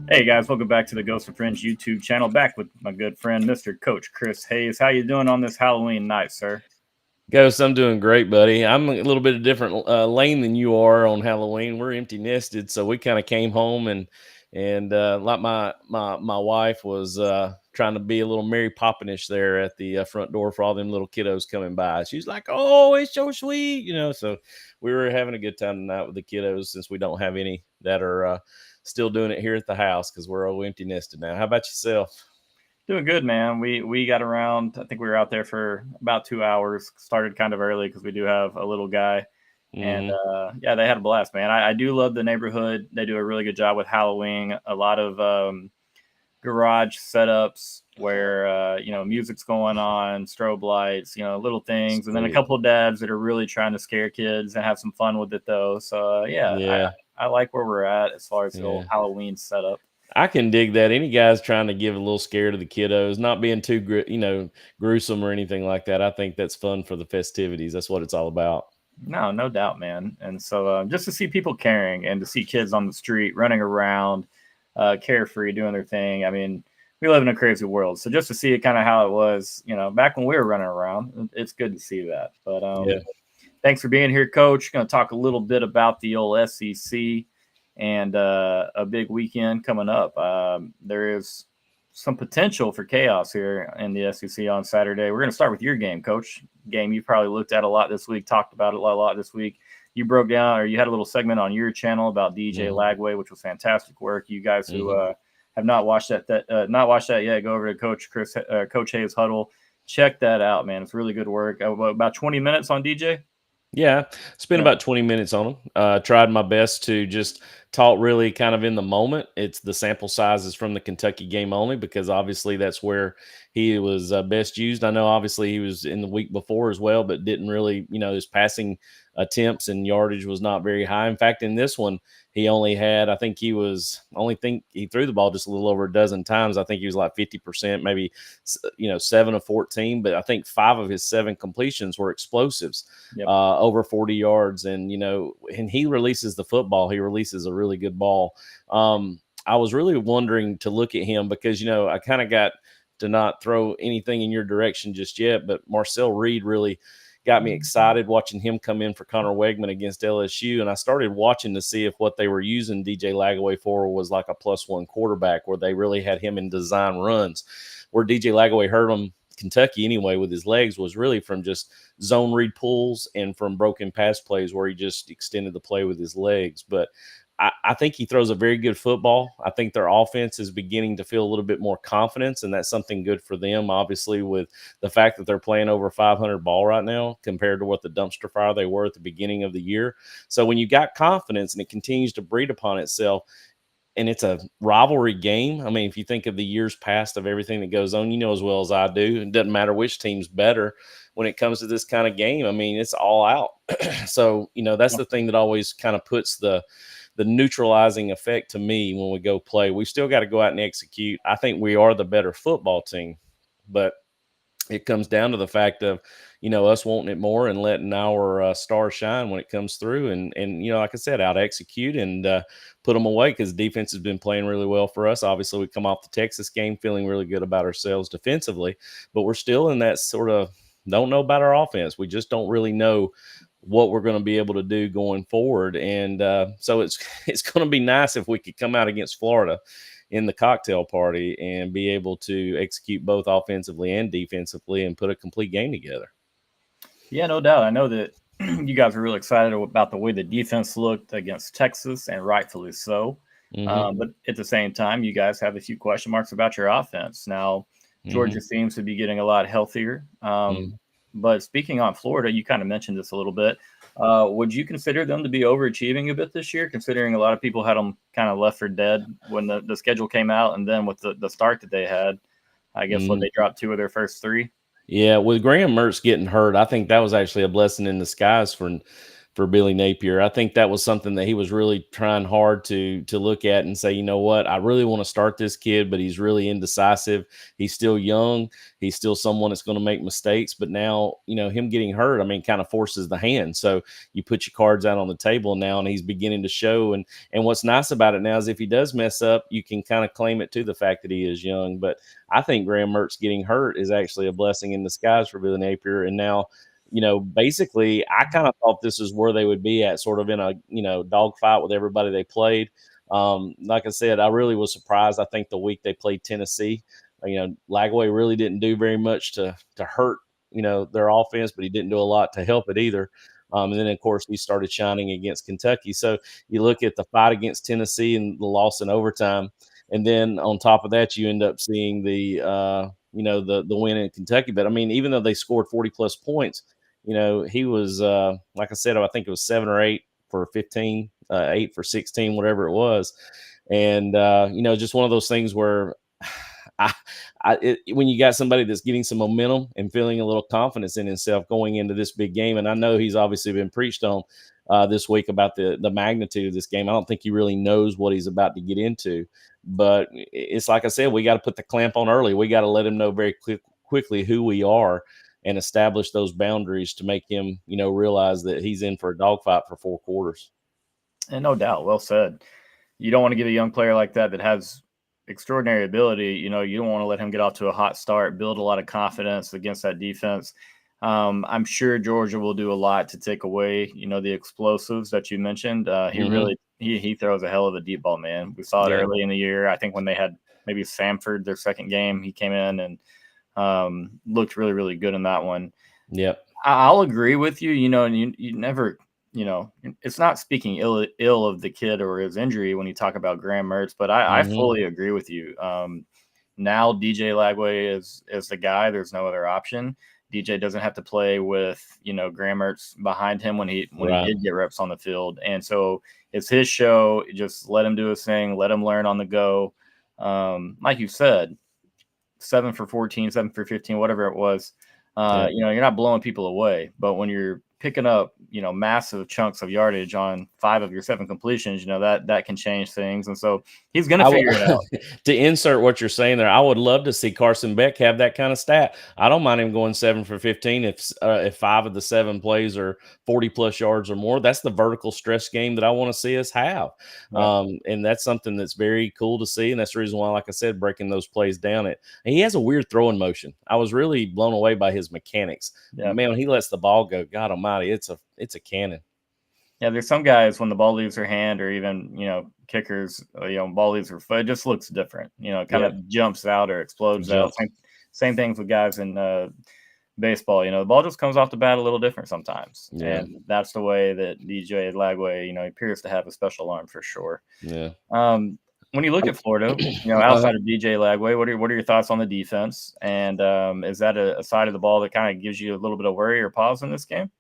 Hey guys, welcome back to the Ghost of Friends YouTube channel. Back with my good friend, Mr. Coach Chris Hayes. How you doing on this Halloween night, sir? Ghost, I'm doing great, buddy. I'm a little bit of different lane than you are on Halloween. We're empty nested, so we kind of came home and like my wife was trying to be a little Mary Poppinish there at the front door for all them little kiddos coming by. She's like, "Oh, it's so sweet," So we were having a good time tonight with the kiddos since we don't have any that are still doing it here at the house because we're all empty nested now. How about yourself? Doing good, man. We got around. I think we were out there for about 2 hours. Started kind of early because we do have a little guy, and Hmm. yeah, they had a blast, man. I do love the neighborhood. They do a really good job with Halloween. A lot of garage setups where music's going on, strobe lights, little things, and then a Sweet. couple of dads that are really trying to scare kids and have some fun with it though. So yeah, Yeah. I like where we're at as far as the old Yeah. Halloween setup. I can dig that. Any guys trying to give a little scare to the kiddos, not being too gruesome or anything like that. I think that's fun for the festivities. That's what it's all about. No, no doubt, man. And so just to see people caring and to see kids on the street running around, carefree, doing their thing. I mean, we live in a crazy world, so just to see it kind of how it was, back when we were running around, it's good to see that. But Yeah. thanks for being here, Coach. Going to talk a little bit about the old SEC and a big weekend coming up. There is some potential for chaos here in the SEC on Saturday. We're going to start with your game, Coach. Game you probably looked at a lot this week, talked about it a lot this week. You broke down, or you had a little segment on your channel about DJ Hmm. Lagway, which was fantastic work. You guys who Hmm. have not watched that yet, go over to Coach Hayes Huddle. Check that out, man. It's really good work. About 20 minutes on DJ. Yeah, spent Yeah. about 20 minutes on them. Tried my best to just talk really kind of in the moment. It's the sample size is from the Kentucky game only because obviously that's where he was best used. I know obviously he was in the week before as well, but didn't really, his passing attempts and yardage was not very high. In fact, in this one, he only had, I think he threw the ball just a little over a dozen times. I think he was like 50%, maybe, 7 of 14, but I think 5 of his 7 completions were explosives, Yep. over 40 yards. And, and he releases the football. He releases a really good ball. I was really wondering to look at him because, I kind of got to not throw anything in your direction just yet, but Marcel Reed really got me excited watching him come in for Connor Wegman against LSU. And I started watching to see if what they were using DJ Lagway for was like a +1 quarterback where they really had him in design runs. Where DJ Lagway hurt him Kentucky anyway with his legs was really from just zone read pulls and from broken pass plays where he just extended the play with his legs. But I think he throws a very good football. I think their offense is beginning to feel a little bit more confidence, and that's something good for them, obviously, with the fact that they're playing over 500 ball right now compared to what the dumpster fire they were at the beginning of the year. So when you got confidence and it continues to breed upon itself, and it's a rivalry game. I mean, if you think of the years past of everything that goes on, as well as I do, it doesn't matter which team's better when it comes to this kind of game. I mean, it's all out. So, that's the thing that always kind of puts the neutralizing effect to me when we go play. We still got to go out and execute. I think we are the better football team, but it comes down to the fact of, us wanting it more and letting our star shine when it comes through. And like I said, out execute and put them away because defense has been playing really well for us. Obviously, we come off the Texas game feeling really good about ourselves defensively, but we're still in that sort of don't know about our offense. We just don't really know what we're going to be able to do going forward. And so it's going to be nice if we could come out against Florida in the cocktail party and be able to execute both offensively and defensively and put a complete game together. Yeah, no doubt. I know that you guys are really excited about the way the defense looked against Texas, and rightfully so. Hmm. But at the same time, you guys have a few question marks about your offense. Now, Hmm. Georgia seems to be getting a lot healthier. Hmm. But speaking on Florida, you kind of mentioned this a little bit. Would you consider them to be overachieving a bit this year, considering a lot of people had them kind of left for dead when the schedule came out, and then with the start that they had, I guess what Mhm. they dropped 2 of their first 3? Yeah, with Graham Mertz getting hurt, I think that was actually a blessing in disguise for Billy Napier. I think that was something that he was really trying hard to look at and say, you know what, I really want to start this kid, but he's really indecisive. He's still young. He's still someone that's going to make mistakes. But now, him getting hurt, I mean, kind of forces the hand. So you put your cards out on the table now, and he's beginning to show. And what's nice about it now is if he does mess up, you can kind of claim it to the fact that he is young. But I think Graham Mertz getting hurt is actually a blessing in disguise for Billy Napier. And now, basically, I kind of thought this is where they would be at, sort of in a, dogfight with everybody they played. Like I said, I really was surprised. I think the week they played Tennessee, Lagway really didn't do very much to hurt, their offense, but he didn't do a lot to help it either. And then, of course, he started shining against Kentucky. So you look at the fight against Tennessee and the loss in overtime. And then on top of that, you end up seeing the win in Kentucky. But I mean, even though they scored 40 plus points, he was like I said, I think it was 7 or 8 for 15, 8 for 16, whatever it was. And just one of those things where I, when you got somebody that's getting some momentum and feeling a little confidence in himself going into this big game, and I know he's obviously been preached on this week about the magnitude of this game. I don't think he really knows what he's about to get into, but it's like I said, we got to put the clamp on early. We got to let him know very quickly who we are and establish those boundaries to make him, realize that he's in for a dogfight for 4 quarters. And no doubt, well said. You don't want to get a young player like that has extraordinary ability. You don't want to let him get off to a hot start, build a lot of confidence against that defense. I'm sure Georgia will do a lot to take away, the explosives that you mentioned. He throws a hell of a deep ball, man. We saw it early in the year. I think when they had maybe Samford, their second game, he came in and looked really, really good in that one. Yep. I'll agree with you, and you never, it's not speaking ill of the kid or his injury when you talk about Graham Mertz, but I fully agree with you. Now DJ Lagway is the guy. There's no other option. DJ doesn't have to play with, Graham Mertz behind him when he did get reps on the field. And so it's his show. Just let him do his thing. Let him learn on the go. Like you said, 7 for 14, 7 for 15, whatever it was. You're not blowing people away, but when you're picking up, massive chunks of yardage on 5 of your 7 completions, that can change things. And so he's going to figure it out. To insert what you're saying there, I would love to see Carson Beck have that kind of stat. I don't mind him going 7 for 15 if 5 of the 7 plays are 40 plus yards or more. That's the vertical stress game that I want to see us have. Yeah. And that's something that's very cool to see. And that's the reason why, like I said, breaking those plays down and he has a weird throwing motion. I was really blown away by his mechanics. Yeah. Man, when he lets the ball go, God almighty, it's a cannon. Yeah, there's some guys when the ball leaves their hand, or even kickers, ball leaves their foot, it just looks different. It kind of jumps out or explodes out. Same things with guys in baseball. The ball just comes off the bat a little different sometimes, and that's the way that DJ Lagway, he appears to have a special arm for sure. Yeah. When you look at Florida, outside of DJ Lagway, what are your thoughts on the defense? And is that a side of the ball that kind of gives you a little bit of worry or pause in this game?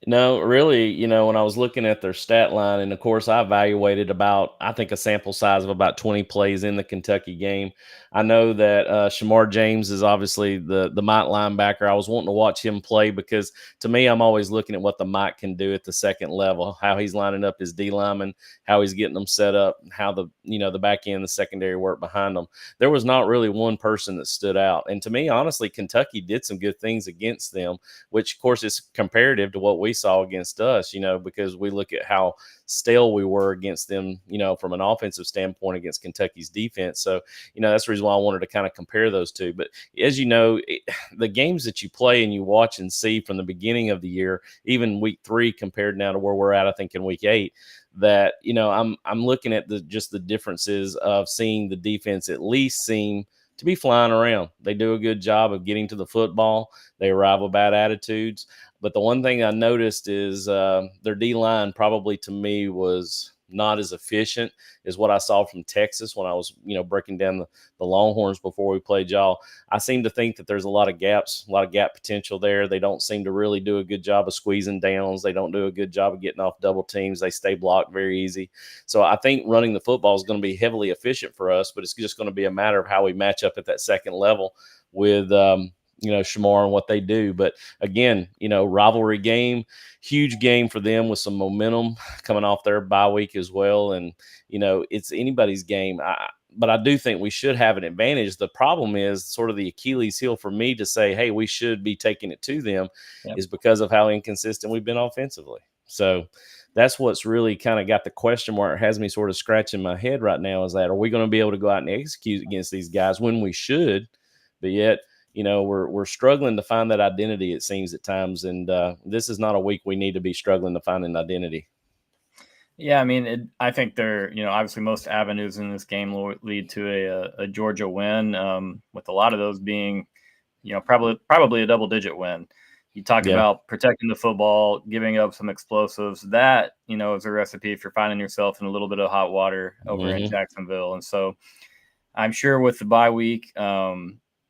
No, really, when I was looking at their stat line, and of course, I evaluated I think a sample size of about 20 plays in the Kentucky game. I know that Shamar James is obviously the Mike linebacker. I was wanting to watch him play because, to me, I'm always looking at what the Mike can do at the second level, how he's lining up his D linemen, how he's getting them set up, how the back end, the secondary work behind them. There was not really one person that stood out. And to me, honestly, Kentucky did some good things against them, which, of course, is comparative to what we saw against us, because we look at how stale we were against them, from an offensive standpoint against Kentucky's defense. So, that's the reason why I wanted to kind of compare those two. But as you know, the games that you play and you watch and see from the beginning of the year, even week 3 compared now to where we're at, I think in week 8, that, I'm looking at the differences of seeing the defense at least seem to be flying around. They do a good job of getting to the football. They arrive with bad attitudes. But the one thing I noticed is their D-line probably to me was not as efficient as what I saw from Texas when I was, breaking down the Longhorns before we played y'all. I seem to think that there's a lot of gaps, a lot of gap potential there. They don't seem to really do a good job of squeezing downs. They don't do a good job of getting off double teams. They stay blocked very easy. So I think running the football is going to be heavily efficient for us, but it's just going to be a matter of how we match up at that second level with, Shamar and what they do. But again, rivalry game, huge game for them with some momentum coming off their bye week as well. And, it's anybody's game. But I do think we should have an advantage. The problem is sort of the Achilles heel for me to say, hey, we should be taking it to them is because of how inconsistent we've been offensively. So that's what's really kind of got the question mark, has me sort of scratching my head right now, is that, are we going to be able to go out and execute against these guys when we should? But yet, we're struggling to find that identity, it seems, at times. And this is not a week we need to be struggling to find an identity. Yeah, I mean, I think obviously most avenues in this game will lead to a Georgia win, with a lot of those being, probably a double-digit win. You talk about protecting the football, giving up some explosives. That, is a recipe for finding yourself in a little bit of hot water over in Jacksonville. And so I'm sure with the bye week,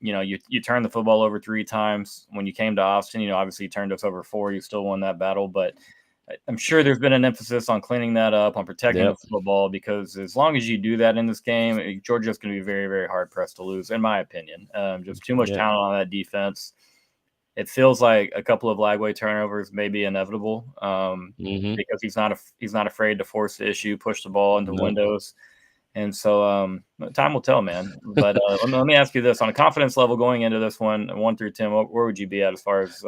you turned the football over 3 times. When you came to Austin, obviously you turned us over 4. You still won that battle, but I'm sure there's been an emphasis on cleaning that up, on protecting the football, because as long as you do that in this game, Georgia's going to be very, very hard pressed to lose, in my opinion. Just too much talent on that defense. It feels like a couple of Lagway turnovers may be inevitable, because he's not afraid to force the issue, push the ball into windows. And so time will tell, man. But let me ask you this. On a confidence level going into this one, 1 through 10, where would you be at as far as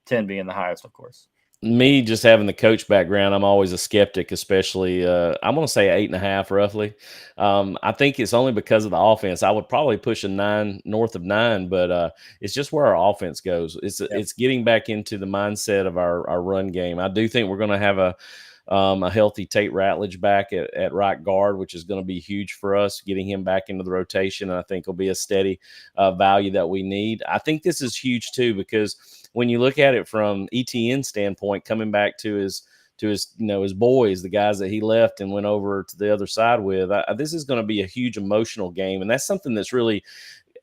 10 being the highest, of course? Me just having the coach background, I'm always a skeptic, especially I'm going to say 8.5 roughly. I think it's only because of the offense. I would probably push a 9, north of 9, but it's just where our offense goes. It's getting back into the mindset of our run game. I do think we're going to have a healthy Tate Ratledge back at right guard, which is going to be huge for us, getting him back into the rotation. And I think will be a steady value that we need. I think this is huge too, because when you look at it from ETN standpoint, coming back to his boys, the guys that he left and went over to the other side with, this is going to be a huge emotional game. And that's something that's really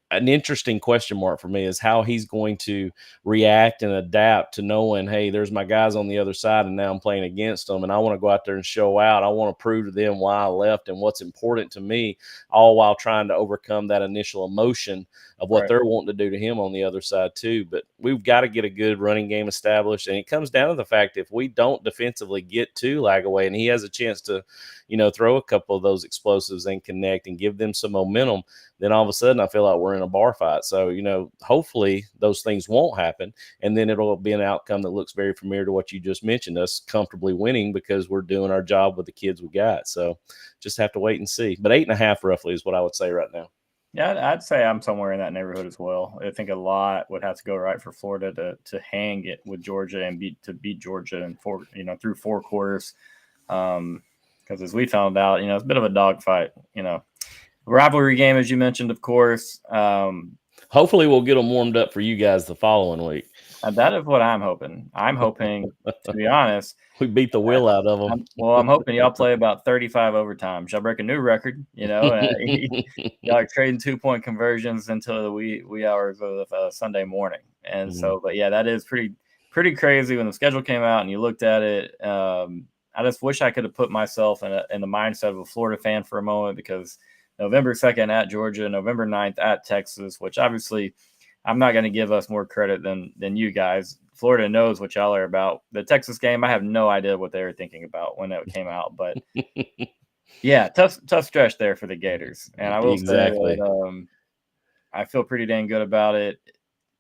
an interesting question mark for me, is how he's going to react and adapt to knowing, hey, there's my guys on the other side and now I'm playing against them, and I want to go out there and show out. I want to prove to them why I left and what's important to me, all while trying to overcome that initial emotion of what they're wanting to do to him on the other side too. But we've got to get a good running game established, and it comes down to the fact, if we don't defensively get to Lagway and he has a chance to throw a couple of those explosives and connect and give them some momentum, then all of a sudden I feel like we're in a bar fight. So, hopefully those things won't happen, and then it'll be an outcome that looks very familiar to what you just mentioned, us comfortably winning because we're doing our job with the kids we got. So just have to wait and see. But 8.5 roughly is what I would say right now. Yeah, I'd say I'm somewhere in that neighborhood as well. I think a lot would have to go right for Florida to hang it with Georgia and beat Georgia in through 4 quarters. Because as we found out, it's a bit of a dogfight. Rivalry game, as you mentioned, of course. Hopefully we'll get them warmed up for you guys the following week. That is what I'm hoping. I'm hoping, to be honest, we beat the will out of them. I'm hoping y'all play about 35 overtimes. Y'all break a new record. Y'all are trading 2-point conversions until the wee hours of Sunday morning. And so, but yeah, that is pretty crazy. When the schedule came out and you looked at it, I just wish I could have put myself in the mindset of a Florida fan for a moment, because November 2nd at Georgia, November 9th at Texas, which obviously I'm not going to give us more credit than you guys. Florida knows what y'all are about. The Texas game, I have no idea what they were thinking about when it came out, but yeah, tough stretch there for the Gators. And I will say that, I feel pretty dang good about it.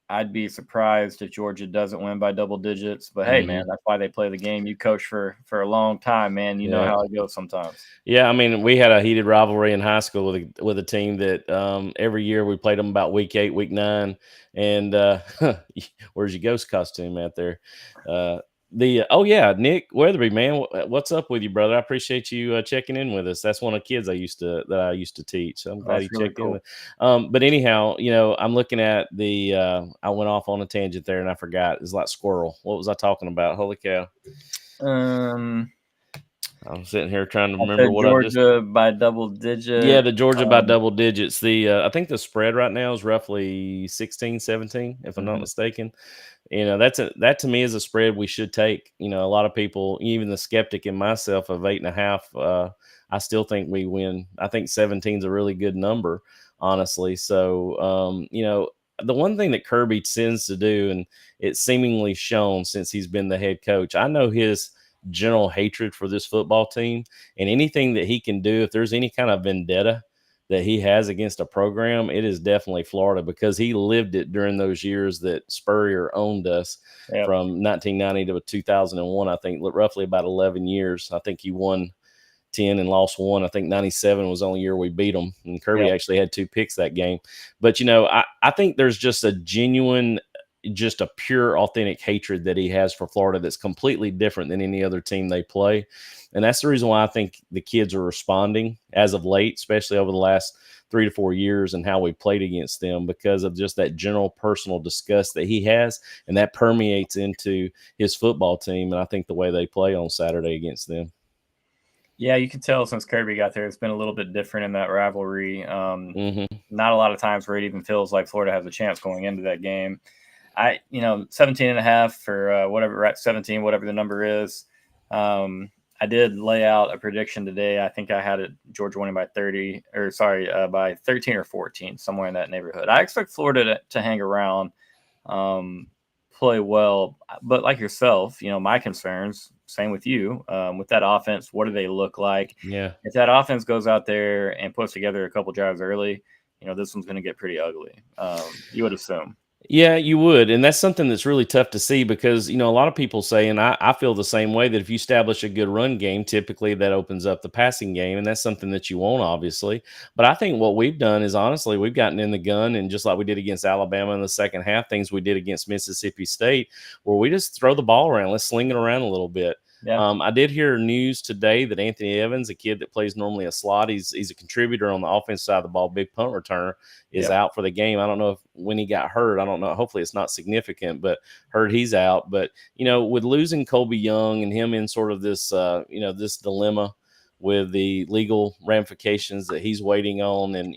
I'd be surprised if Georgia doesn't win by double digits, but hey, man, that's why they play the game. You coach for a long time, man. You know how it goes sometimes. Yeah, I mean, we had a heated rivalry in high school with a team that every year we played them about week 8, week 9, and where's your ghost costume out there? Nick Weatherby, man, what's up with you, brother? I appreciate you checking in with us. That's one of the kids I used to teach. So I'm glad you checked in. But anyhow, I'm looking at I went off on a tangent there and I forgot. It's like squirrel. What was I talking about? Holy cow. I'm sitting here trying to I remember said what I just. Georgia by double Yeah, digit. the Georgia by double digits. I think the spread right now is roughly 16, 17, if I'm not Mhm. mistaken. That to me is a spread we should take. A lot of people, even the skeptic in myself of 8.5, I still think we win. I think 17 is a really good number, honestly. So, the one thing that Kirby tends to do, and it's seemingly shown since he's been the head coach, I know his general hatred for this football team, and anything that he can do, if there's any kind of vendetta that he has against a program, it is definitely Florida, because he lived it during those years that Spurrier owned us Yep. from 1990 to 2001. I think roughly about 11 years. I think he won 10 and lost 1. I think 97 was the only year we beat them. And Kirby Yep. actually had 2 picks that game. But, I think there's just a genuine, just a pure, authentic hatred that he has for Florida that's completely different than any other team they play. And that's the reason why I think the kids are responding as of late, especially over the last 3 to 4 years, and how we played against them, because of just that general personal disgust that he has. And that permeates into his football team. And I think the way they play on Saturday against them. Yeah, you can tell since Kirby got there, it's been a little bit different in that rivalry. Mm-hmm. Not a lot of times where it even feels like Florida has a chance going into that game. 17.5 for whatever, right, 17, whatever the number is. I did lay out a prediction today. I think I had it Georgia winning by 30, or sorry, by 13 or 14, somewhere in that neighborhood. I expect Florida to hang around, play well, but like yourself, my concerns, same with you, with that offense. What do they look like? Yeah. If that offense goes out there and puts together a couple drives early, this one's going to get pretty ugly. You would assume. Yeah, you would. And that's something that's really tough to see, because, a lot of people say, and I feel the same way, that if you establish a good run game, typically that opens up the passing game. And that's something that you want, obviously. But I think what we've done is, honestly, we've gotten in the gun, and just like we did against Alabama in the second half, things we did against Mississippi State, where we just throw the ball around. Let's sling it around a little bit. Yeah. I did hear news today that Anthony Evans, a kid that plays normally a slot, he's a contributor on the offense side of the ball, big punt returner, is out for the game. I don't know when he got hurt. I don't know. Hopefully it's not significant, but heard he's out. But, with losing Colby Young and him in sort of this, this dilemma with the legal ramifications that he's waiting on, and,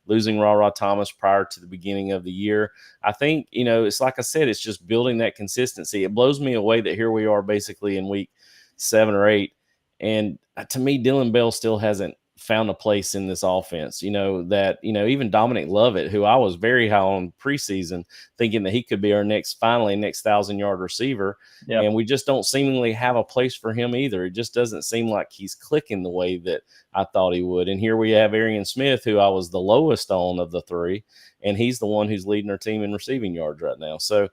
losing Ra Thomas prior to the beginning of the year, I think, it's like I said, it's just building that consistency. It blows me away that here we are basically in week 7 or 8. And to me, Dylan Bell still hasn't found a place in this offense. Even Dominic Lovett, who I was very high on preseason, thinking that he could be our next 1,000-yard receiver. Yep. And we just don't seemingly have a place for him either. It just doesn't seem like he's clicking the way that I thought he would. And here we have Arian Smith, who I was the lowest on of the 3, and he's the one who's leading our team in receiving yards right now. So,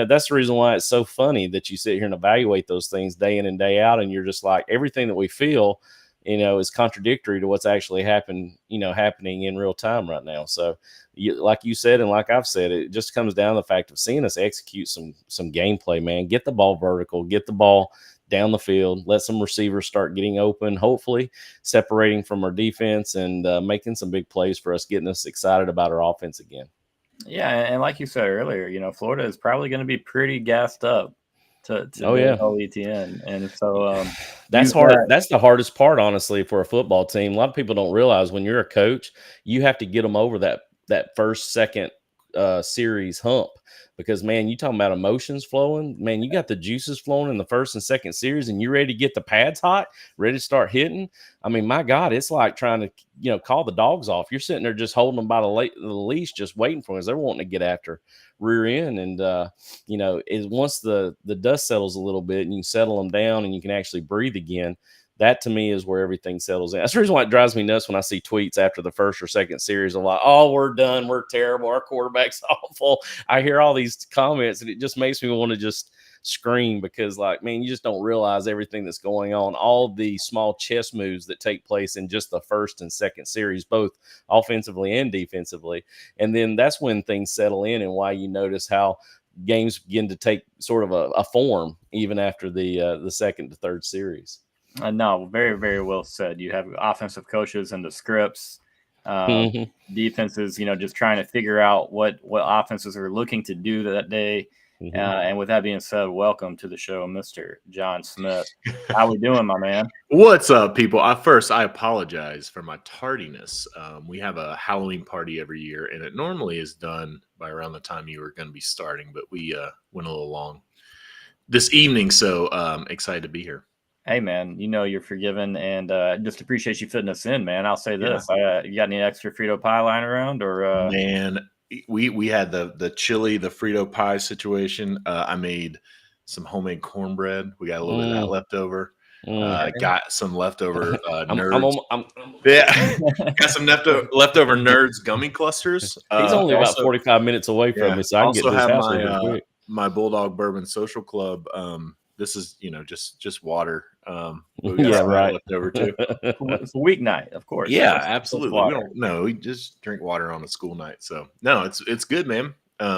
that's the reason why it's so funny that you sit here and evaluate those things day in and day out, and you're just like, everything that we feel, is contradictory to what's actually happening in real time right now. So, like you said, and like I've said, it just comes down to the fact of seeing us execute some gameplay, man. Get the ball vertical, get the ball down the field, let some receivers start getting open, hopefully separating from our defense, and making some big plays for us, getting us excited about our offense again. Yeah, and like you said earlier, Florida is probably going to be pretty gassed up to ETN, and so that's hard. That's the hardest part, honestly, for a football team. A lot of people don't realize when you're a coach, you have to get them over that first, second series hump, because, man, you talking about emotions flowing, man, you got the juices flowing in the first and second series, and you're ready to get the pads hot, ready to start hitting. I mean, my God, it's like trying to call the dogs off. You're sitting there just holding them by the leash, just waiting for them, because they're wanting to get after rear end. And once the dust settles a little bit and you settle them down and you can actually breathe again, that to me is where everything settles in. That's the reason why it drives me nuts when I see tweets after the first or second series of like, oh, we're done, we're terrible, our quarterback's awful. I hear all these comments, and it just makes me want to just scream, because, like, man, you just don't realize everything that's going on, all the small chess moves that take place in just the first and second series, both offensively and defensively. And then that's when things settle in, and why you notice how games begin to take sort of a form even after the second to third series. No, very, very well said. You have offensive coaches and the scripts, defenses, just trying to figure out what offenses are looking to do that day. And with that being said, welcome to the show, Mr. John Smith. How we doing, my man? What's up, people? First, I apologize for my tardiness. We have a Halloween party every year, and it normally is done by around the time you were going to be starting, but we went a little long this evening, so excited to be here. Hey, man, you know you're forgiven, and just appreciate you fitting us in, man. I'll say this. You got any extra Frito pie lying around? Or Man, we had the chili, the Frito pie situation. I made some homemade cornbred. We got a little bit of that left over. Got some leftover nerds. Got some leftover nerds gummy clusters. He's only about 45 minutes away from me, so I can get this house really quick. My Bulldog Bourbon Social Club. This is just water. Right. Left over too. It's a weeknight, of course. Yeah, absolutely. We don't know. We just drink water on a school night. So no, it's good, man.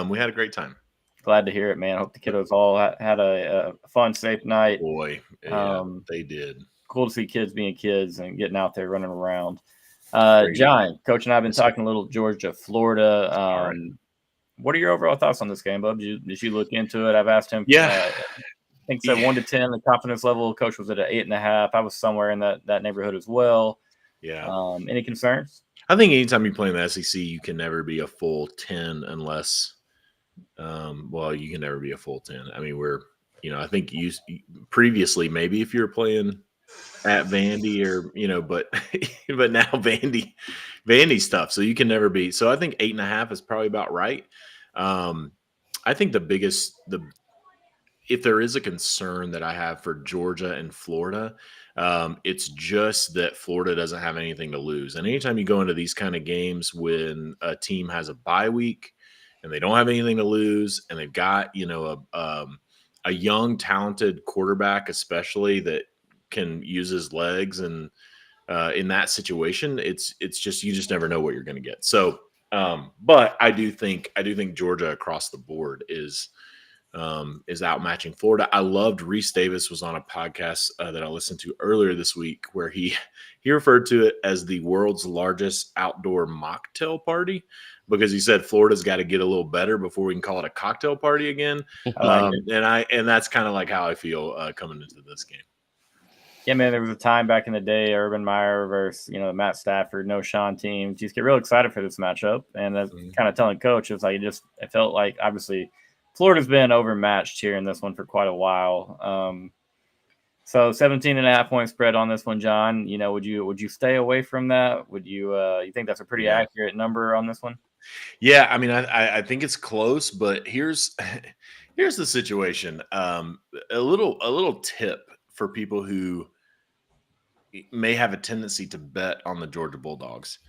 We had a great time. Glad to hear it, man. I hope the kiddos all had a fun, safe night. Boy, yeah, they did. Cool to see kids being kids and getting out there running around. John, Coach and I have been talking a little Georgia, Florida. Right. What are your overall thoughts on this game, Bub? Did you look into it? I've asked him. Yeah. I think so. 1 to 10, the confidence level. Coach was at an 8.5. I was somewhere in that neighborhood as well. Yeah. Any concerns? I think anytime you play in the SEC, you can never be a full 10 unless, you can never be a full 10. I mean, I think you previously maybe if you were playing at Vandy or but now Vandy's tough, so you can never be. So I think 8.5 is probably about right. I think if there is a concern that I have for Georgia and Florida, it's just that Florida doesn't have anything to lose. And anytime you go into these kind of games when a team has a bye week and they don't have anything to lose, and they've got a young, talented quarterback, especially that can use his legs, and in that situation, it's just you just never know what you're going to get. So, but I do think Georgia across the board is outmatching Florida. I loved Reese Davis was on a podcast that I listened to earlier this week where he referred to it as the world's largest outdoor mocktail party because he said Florida's got to get a little better before we can call it a cocktail party again. And that's kind of like how I feel coming into this game. Yeah, man, there was a time back in the day, Urban Meyer versus, Matt Stafford, no Sean teams. You just get real excited for this matchup. And that's kind of telling Coach, it felt like obviously Florida's been overmatched here in this one for quite a while. So 17.5 point spread on this one, John. Would you stay away from that? Would you think that's a pretty accurate number on this one? Yeah, I mean, I think it's close, but here's the situation. A little tip for people who may have a tendency to bet on the Georgia Bulldogs.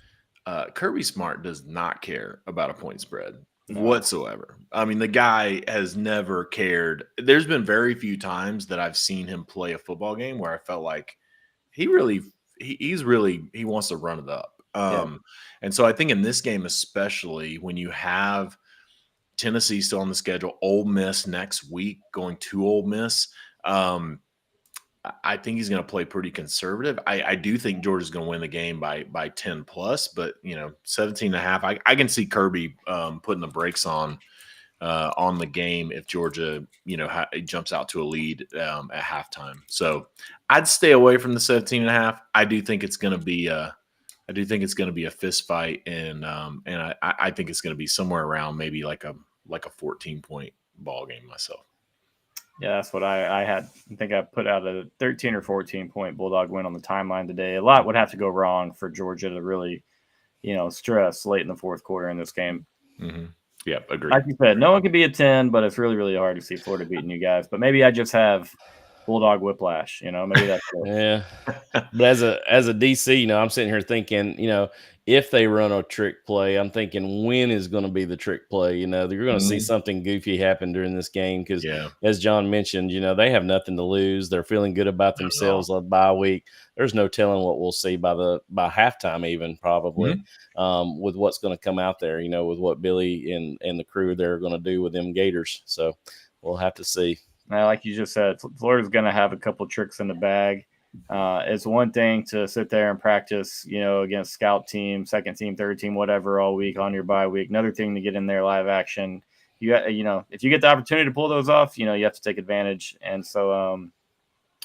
Kirby Smart does not care about a point spread whatsoever. I mean, the guy has never cared. There's been very few times that I've seen him play a football game where I felt like he wants to run it up. And so I think in this game, especially when you have Tennessee still on the schedule, Ole Miss next week, going to Ole Miss, I think he's going to play pretty conservative. I do think Georgia's going to win the game by 10 plus, but 17.5. I can see Kirby putting the brakes on the game if Georgia jumps out to a lead at halftime. So I'd stay away from the 17.5. I do think it's going to be a fist fight, and I think it's going to be somewhere around maybe like a 14-point ball game myself. Yeah, that's what I had. I think I put out a 13 or 14-point Bulldog win on the timeline today. A lot would have to go wrong for Georgia to really, stress late in the fourth quarter in this game. Mm-hmm. Yeah, agreed. Like you said, no one can be a 10, but it's really, really hard to see Florida beating you guys. But maybe I just have Bulldog whiplash, maybe that's it. Yeah. But as a DC, I'm sitting here thinking, if they run a trick play, I'm thinking when is going to be the trick play? You're going to see something goofy happen during this game because, as John mentioned, they have nothing to lose. They're feeling good about themselves on bye week. There's no telling what we'll see by halftime, even probably with what's going to come out there. With what Billy and the crew they're going to do with them Gators. So we'll have to see. Now, like you just said, Florida's going to have a couple tricks in the bag. It's one thing to sit there and practice, against scout team, second team, third team, whatever, all week on your bye week. Another thing to get in there live action if you get the opportunity to pull those off, you have to take advantage. And so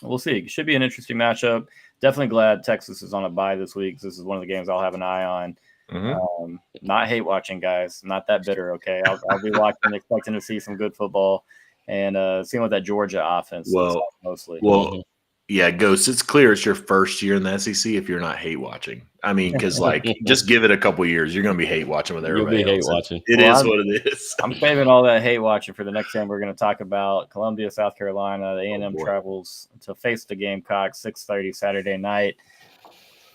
we'll see. It should be an interesting matchup. Definitely glad Texas is on a bye this week. This is one of the games I'll have an eye on. Not hate watching, guys. Not that bitter. Okay, I'll be watching, expecting to see some good football and seeing what that Georgia offense looks like mostly. Well, yeah, Ghost. It's clear it's your first year in the SEC if you're not hate watching. I mean, because just give it a couple years, you're going to be hate watching with everybody. You'll be hate watching. It is what it is. I'm saving all that hate watching for the next time we're going to talk about Columbia, South Carolina. The A&M travels to face the Gamecocks 6:30 Saturday night.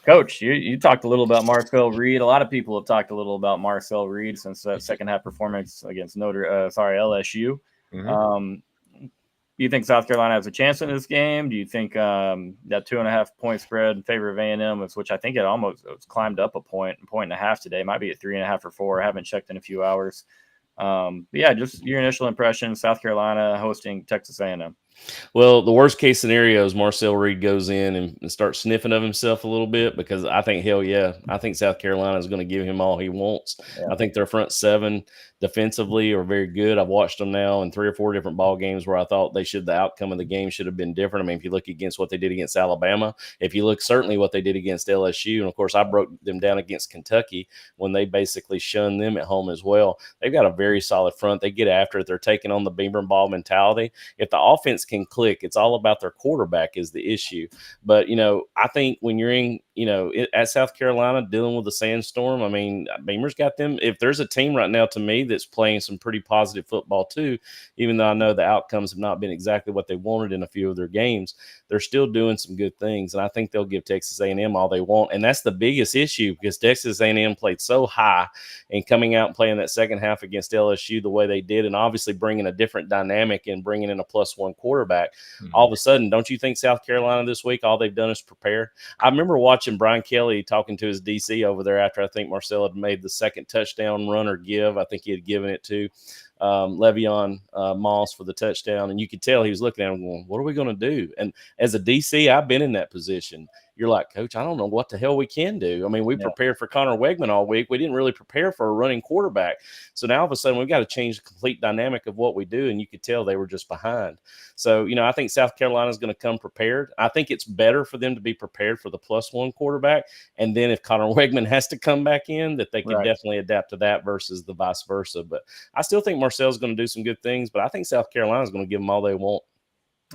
Coach, you talked a little about Marcel Reed. A lot of people have talked a little about Marcel Reed since that second half performance against LSU. Do you think South Carolina has a chance in this game? Do you think that 2.5 point spread in favor of A&M, which I think it's climbed up a point and a half today, might be at 3.5 or 4. I haven't checked in a few hours. Yeah, just your initial impression, South Carolina hosting Texas A&M. Well, the worst case scenario is Marcel Reed goes in and starts sniffing of himself a little bit, because I think, I think South Carolina is going to give him all he wants. Yeah. I think their front seven defensively are very good. I've watched them now in 3 or 4 different ball games where I thought the outcome of the game should have been different. I mean, if you look against what they did against Alabama, if you look certainly what they did against LSU, and of course I broke them down against Kentucky when they basically shunned them at home as well. They've got a very solid front. They get after it. They're taking on the Beamer ball mentality. If the offense can click, it's all about their quarterback is the issue. But, I think when you're in, at South Carolina dealing with the sandstorm, I mean, Beamer's got them. If there's a team right now to me that's playing some pretty positive football too, even though I know the outcomes have not been exactly what they wanted in a few of their games, they're still doing some good things. And I think they'll give Texas A&M all they want. And that's the biggest issue, because Texas A&M played so high, and coming out and playing that second half against LSU the way they did, and obviously bringing a different dynamic and bringing in a +1 quarterback, all of a sudden, don't you think South Carolina this week, all they've done is prepare? I remember watching Brian Kelly talking to his DC over there after I think Marcel had made the second touchdown run or give. I think he had given it to Le'Veon Moss for the touchdown, and you could tell he was looking at him going, what are we going to do? And as a DC, I've been in that position. You're like, Coach, I don't know what the hell we can do. I mean, we prepared for Connor Wegman all week. We didn't really prepare for a running quarterback. So now all of a sudden we've got to change the complete dynamic of what we do, and you could tell they were just behind. So, I think South Carolina is going to come prepared. I think it's better for them to be prepared for the +1 quarterback, and then if Connor Wegman has to come back in, that they can definitely adapt to that versus the vice versa. But I still think Marcel's going to do some good things, but I think South Carolina is going to give them all they want.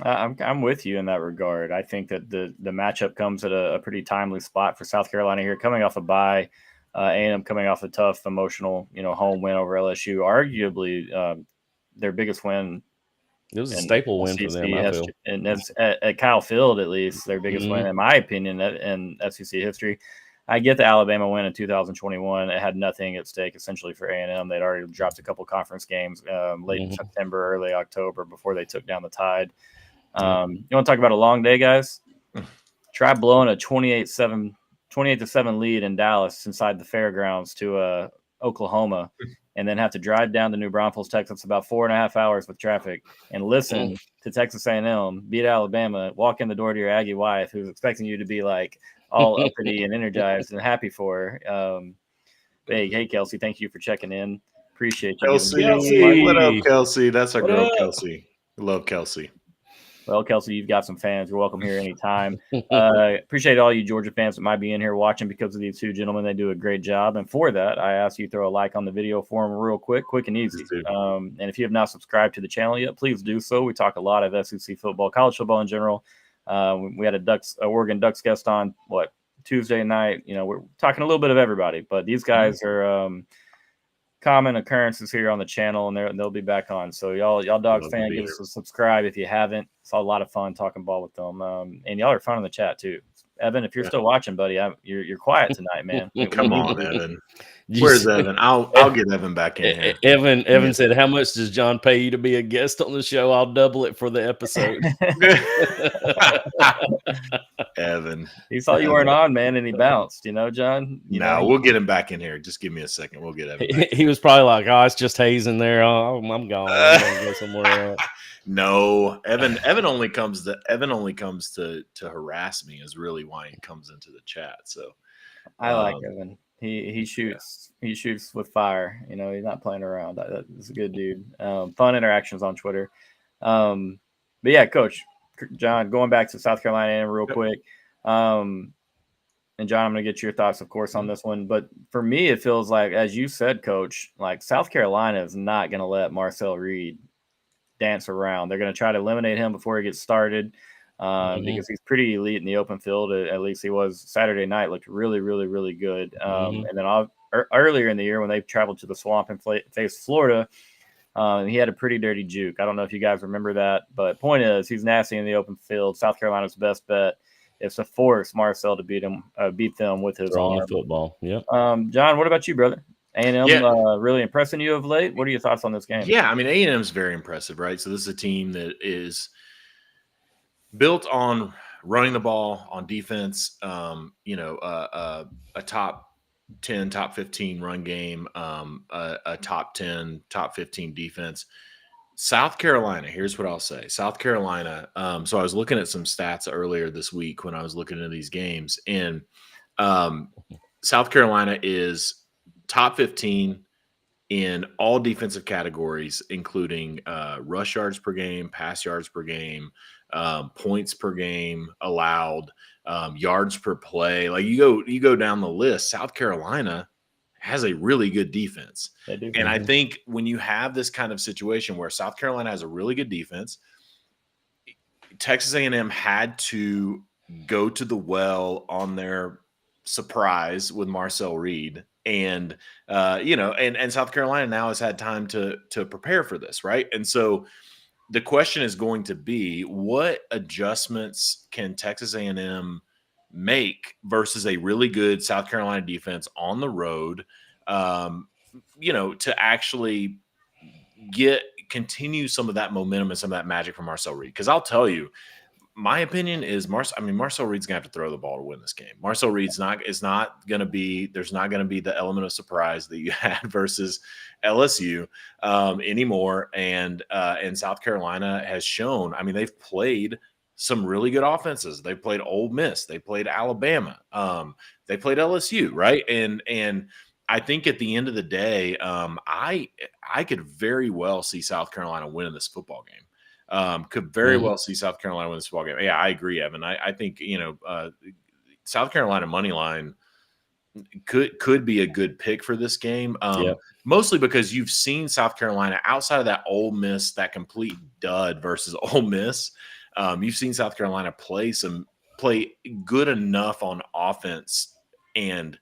I'm with you in that regard. I think that the matchup comes at a pretty timely spot for South Carolina here, coming off a bye, A&M coming off a tough, emotional, home win over LSU, arguably their biggest win. It was a staple win for them, I feel. And that's at Kyle Field, at least, their biggest win, in my opinion, in SEC history. I get the Alabama win in 2021. It had nothing at stake, essentially, for A&M. They'd already dropped a couple conference games late in September, early October, before they took down the Tide. You want to talk about a long day, guys? Try blowing a 28-7 lead in Dallas inside the fairgrounds to Oklahoma, and then have to drive down to New Braunfels, Texas, about 4.5 hours with traffic, and listen to Texas A&M beat Alabama, walk in the door to your Aggie wife, who's expecting you to be like all uppity and energized and happy for her. Hey, Kelsey, thank you for checking in. Appreciate you. Kelsey, what up, Kelsey? That's our girl, Kelsey. Love Kelsey. Well, Kelsey, you've got some fans. You're welcome here anytime. Appreciate all you Georgia fans that might be in here watching because of these two gentlemen. They do a great job. And for that, I ask you to throw a like on the video for them real quick and easy. And if you have not subscribed to the channel yet, please do so. We talk a lot of SEC football, college football in general. We had a Oregon Ducks guest on, Tuesday night. We're talking a little bit of everybody. But these guys are common occurrences here on the channel, and they'll be back on. So y'all Dogs fan, give us a subscribe if you haven't. It's a lot of fun talking ball with them, and y'all are fun in the chat too. Evan, if you're still watching, buddy, you're quiet tonight, man. Come on, Evan. Where's Evan? I'll get Evan back in here. Evan said, "How much does John pay you to be a guest on the show? I'll double it for the episode." Evan, he saw you weren't on, man, and he bounced. John. We'll get him back in here. Just give me a second. We'll get Evan back. He was probably like, "Oh, it's just Hayes in there. Oh, I'm gone. I'm gonna go somewhere else." No, Evan only comes to harass me is really why he comes into the chat. So I like Evan. He shoots with fire. You know, he's not playing around. That's a good dude. Fun interactions on Twitter. But yeah, Coach John, going back to South Carolina real quick. And John, I'm going to get your thoughts, of course, on this one. But for me, it feels like, as you said, Coach, like South Carolina is not going to let Marcel Reed dance around. They're going to try to eliminate him before he gets started because he's pretty elite in the open field. At least he was Saturday night. Looked really, really, really good. And then earlier in the year when they traveled to the Swamp and faced Florida, he had a pretty dirty juke. I don't know if you guys remember that, but point is he's nasty in the open field. South Carolina's best bet is to force Marcel to beat them with his throwing arm. the football. Yeah. John, what about you, brother? A&M really impressing you of late? What are your thoughts on this game? Yeah, I mean, A&M is very impressive, right? So this is a team that is built on running the ball on defense. A top 10, top 15 run game, a top 10, top 15 defense. South Carolina, here's what I'll say. South Carolina, so I was looking at some stats earlier this week when I was looking into these games, and South Carolina is top 15 in all defensive categories, including rush yards per game, pass yards per game, points per game allowed, yards per play. Like you go down the list, South Carolina has a really good defense. They do. And I think when you have this kind of situation where South Carolina has a really good defense, Texas A&M had to go to the well on their surprise with Marcel Reed. And, and South Carolina now has had time to prepare for this, right? And so the question is going to be, what adjustments can Texas A&M make versus a really good South Carolina defense on the road, to actually continue some of that momentum and some of that magic from Marcel Reed. Because I'll tell you, my opinion is Marcel Reed's gonna have to throw the ball to win this game. Marcel Reed's there's not gonna be the element of surprise that you had versus LSU anymore. And South Carolina has shown, they've played some really good offenses. They played Ole Miss, they played Alabama, they played LSU, right? And I think at the end of the day, I could very well see South Carolina winning this football game. Could very well see South Carolina win this football game. Yeah, I agree, Evan. I think South Carolina money line could be a good pick for this game. Mostly because you've seen South Carolina outside of that Ole Miss, that complete dud versus Ole Miss. You've seen South Carolina play good enough on offense and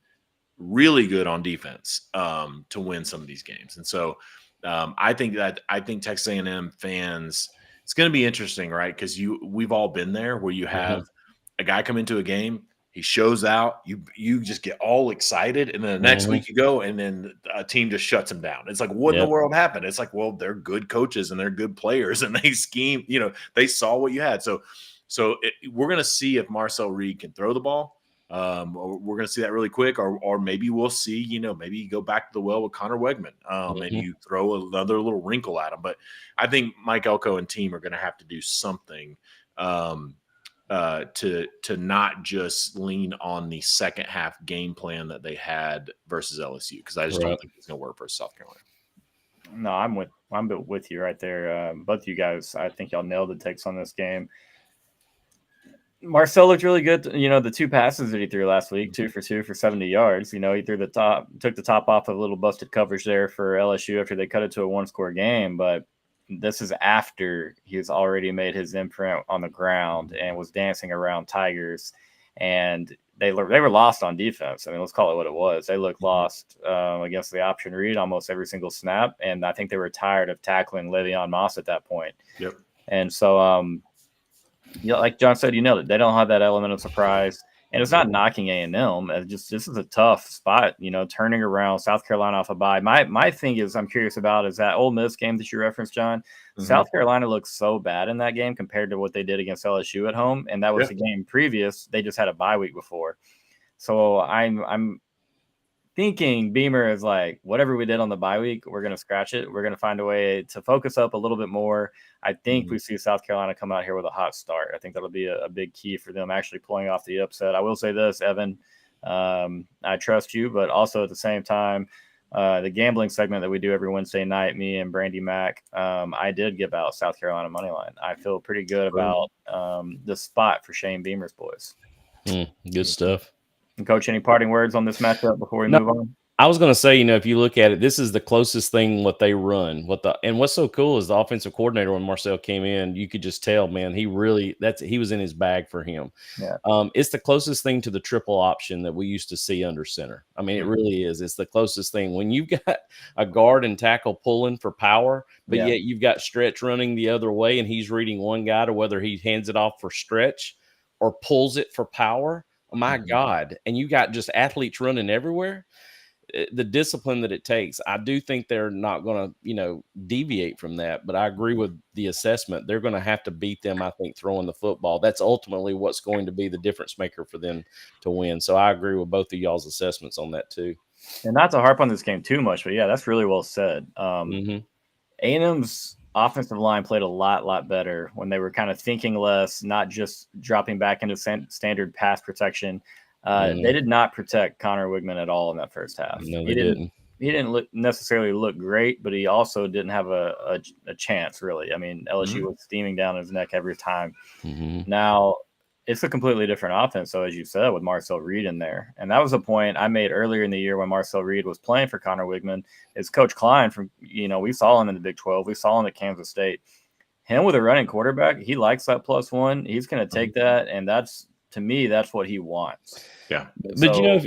really good on defense to win some of these games. And so I think Texas A&M fans, it's going to be interesting, right? Because we've all been there where you have a guy come into a game, he shows out, you just get all excited, and then the next week you go, and then a team just shuts him down. It's like, what in the world happened? It's like, well, they're good coaches and they're good players, and they scheme. They saw what you had. So we're going to see if Marcel Reed can throw the ball. We're going to see that really quick, or maybe we'll see, maybe you go back to the well with Connor Wegman. Maybe you throw another little wrinkle at him. But I think Mike Elko and team are going to have to do something to not just lean on the second half game plan that they had versus LSU, because I just don't think it's going to work versus South Carolina. No, I'm with you right there. Both of you guys, I think y'all nailed the takes on this game. Marcel looked really good. The two passes that he threw last week, 2 for 2 for 70 yards. He took the top off of a little busted coverage there for LSU after they cut it to a 1-score game. But this is after he's already made his imprint on the ground and was dancing around Tigers. And they were lost on defense. Let's call it what it was. They looked lost against the option read almost every single snap. And I think they were tired of tackling Le'Veon Moss at that point. Yep. And so, like John said, you nailed it. They don't have that element of surprise, and it's not knocking A&M. This is a tough spot, turning around South Carolina off a bye. My thing is, I'm curious about is that Ole Miss game that you referenced, John. South Carolina looks so bad in that game compared to what they did against LSU at home, and that was the game previous. They just had a bye week before, so I'm thinking Beamer is like, whatever we did on the bye week, we're going to scratch it. We're going to find a way to focus up a little bit more. I think we see South Carolina come out here with a hot start. I think that'll be a big key for them actually pulling off the upset. I will say this, Evan, I trust you, but also at the same time, the gambling segment that we do every Wednesday night, me and Brandy Mack, I did give out South Carolina money line. I feel pretty good about the spot for Shane Beamer's boys. Good stuff. And Coach, any parting words on this matchup before we move on? I was going to say, if you look at it, this is the closest thing what they run. And what's so cool is the offensive coordinator when Marcel came in, you could just tell, man, he was in his bag for him. Yeah. It's the closest thing to the triple option that we used to see under center. I mean, it really is. It's the closest thing when you've got a guard and tackle pulling for power, but yet you've got stretch running the other way, and he's reading one guy to whether he hands it off for stretch or pulls it for power. Oh my God! And you got just athletes running everywhere. The discipline that it takes, I do think they're not going to, deviate from that. But I agree with the assessment. They're going to have to beat them, I think, throwing the football. That's ultimately what's going to be the difference maker for them to win. So I agree with both of y'all's assessments on that too. And not to harp on this game too much, but yeah, that's really well said. A&M's offensive line played a lot better when they were kind of thinking less, not just dropping back into standard pass protection. They did not protect Connor Wigman at all in that first half. No, they didn't. He didn't necessarily look great, but he also didn't have a chance, really. I mean, LSU was steaming down his neck every time. Now, it's a completely different offense, so as you said, with Marcel Reed in there. And that was a point I made earlier in the year when Marcel Reed was playing for Connor Wigman, is Coach Klein from, we saw him in the Big 12. We saw him at Kansas State. Him with a running quarterback, he likes that +1. He's going to take that, and to me, that's what he wants. Yeah. But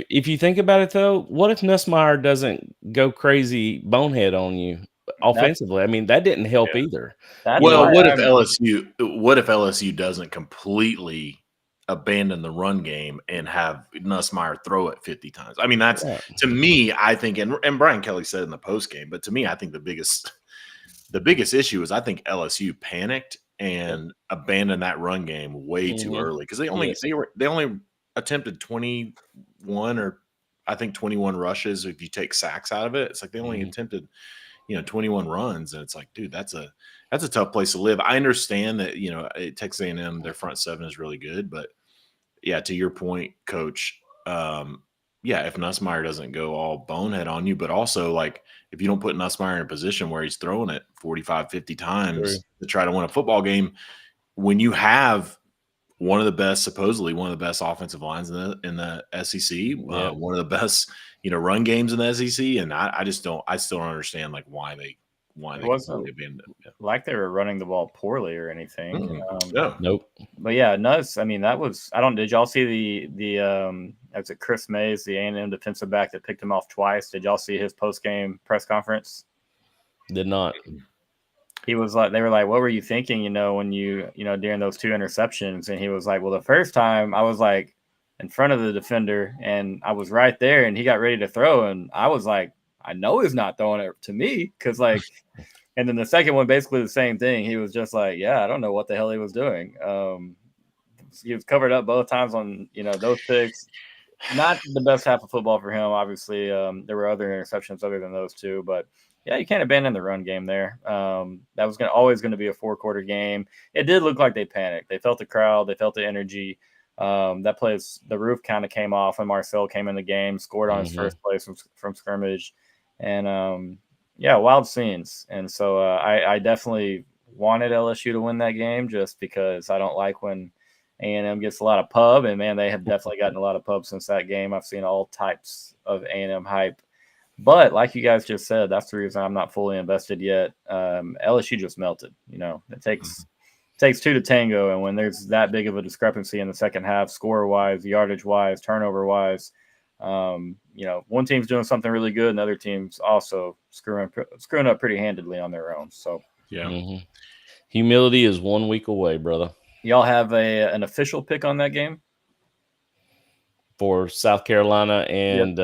if you think about it though, what if Nussmeier doesn't go crazy bonehead on you offensively? I mean, that didn't help either. What if LSU doesn't completely abandon the run game and have Nussmeier throw it 50 times? I mean, that's to me, I think, and Brian Kelly said in the post game, but to me, I think the biggest issue is I think LSU panicked and abandoned that run game way too early because they only attempted 21 or I think 21 rushes. If you take sacks out of it, it's like they only attempted 21 runs, and it's like, dude, that's a tough place to live. I understand that Texas A&M, their front seven is really good, but yeah, to your point, Coach, if Nussmeier doesn't go all bonehead on you, but also like if you don't put Nussmeier in a position where he's throwing it 45, 50 times to try to win a football game, when you have supposedly one of the best offensive lines in the SEC, one of the best, run games in the SEC, and I still don't understand like why they wasn't like they were running the ball poorly or anything. Nope. But yeah, Nuss. I mean, did y'all see the was it Chris Mays, the A&M defensive back that picked him off twice? Did y'all see his post game press conference? Did not. He was like, they were like, what were you thinking, when during those 2 interceptions? And he was like, well, the first time I was like in front of the defender and I was right there and he got ready to throw. And I was like, I know he's not throwing it to me. Cause like, and then the second one, basically the same thing. He was just like, yeah, I don't know what the hell he was doing. He was covered up both times on, those picks. Not the best half of football for him. Obviously, there were other interceptions other than those 2, but yeah, you can't abandon the run game there. That was always going to be a 4-quarter game. It did look like they panicked. They felt the crowd. They felt the energy. The roof kind of came off when Marcel came in the game, scored on his first play from scrimmage. And, wild scenes. And so I definitely wanted LSU to win that game just because I don't like when A&M gets a lot of pub. And, man, they have definitely gotten a lot of pub since that game. I've seen all types of A&M hype. But like you guys just said, that's the reason I'm not fully invested yet. LSU just melted. It takes 2 to tango, and when there's that big of a discrepancy in the second half, score-wise, yardage-wise, turnover-wise, one team's doing something really good, and the other team's also screwing up pretty handedly on their own. So humility is 1 week away, brother. Y'all have an official pick on that game for South Carolina and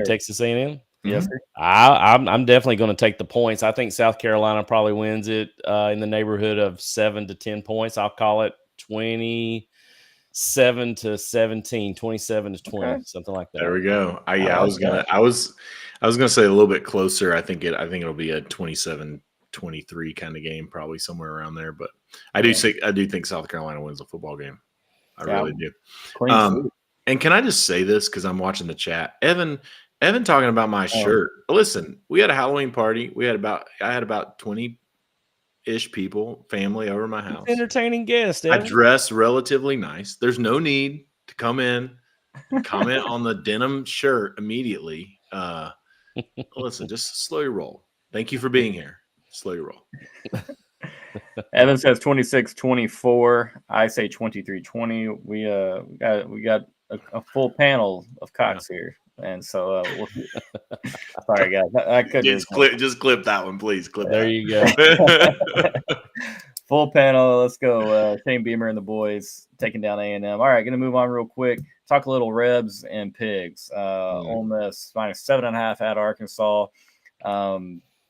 Texas A&M? Yes, sir. I'm definitely going to take the points. I think South Carolina probably wins it in the neighborhood of 7 to 10 points. I'll call it 27 to 17, 27 to 20, something like that. There we go. I was gonna say a little bit closer. I think it'll be a 27-23 kind of game, probably somewhere around there. But I do think South Carolina wins the football game. I really do. And can I just say this because I'm watching the chat? Evan talking about my Oh. shirt. Listen, we had a Halloween party. I had about 20-ish people, family over my house. Entertaining guest. I Evan. dress relatively nice. There's no need to come in and comment on the denim shirt immediately. Listen, just slow your roll. Thank you for being here. Slow your roll. Evan says 26-24. I say 23-20. We got a full panel of cocks here, and so sorry guys, I couldn't just clip that one, please. Clip There that. you go. Full panel. Let's go. Shane Beamer and the boys taking down A&M. All right, going to move on real quick. Talk a little Rebs and Pigs. Ole Miss -7.5 at Arkansas.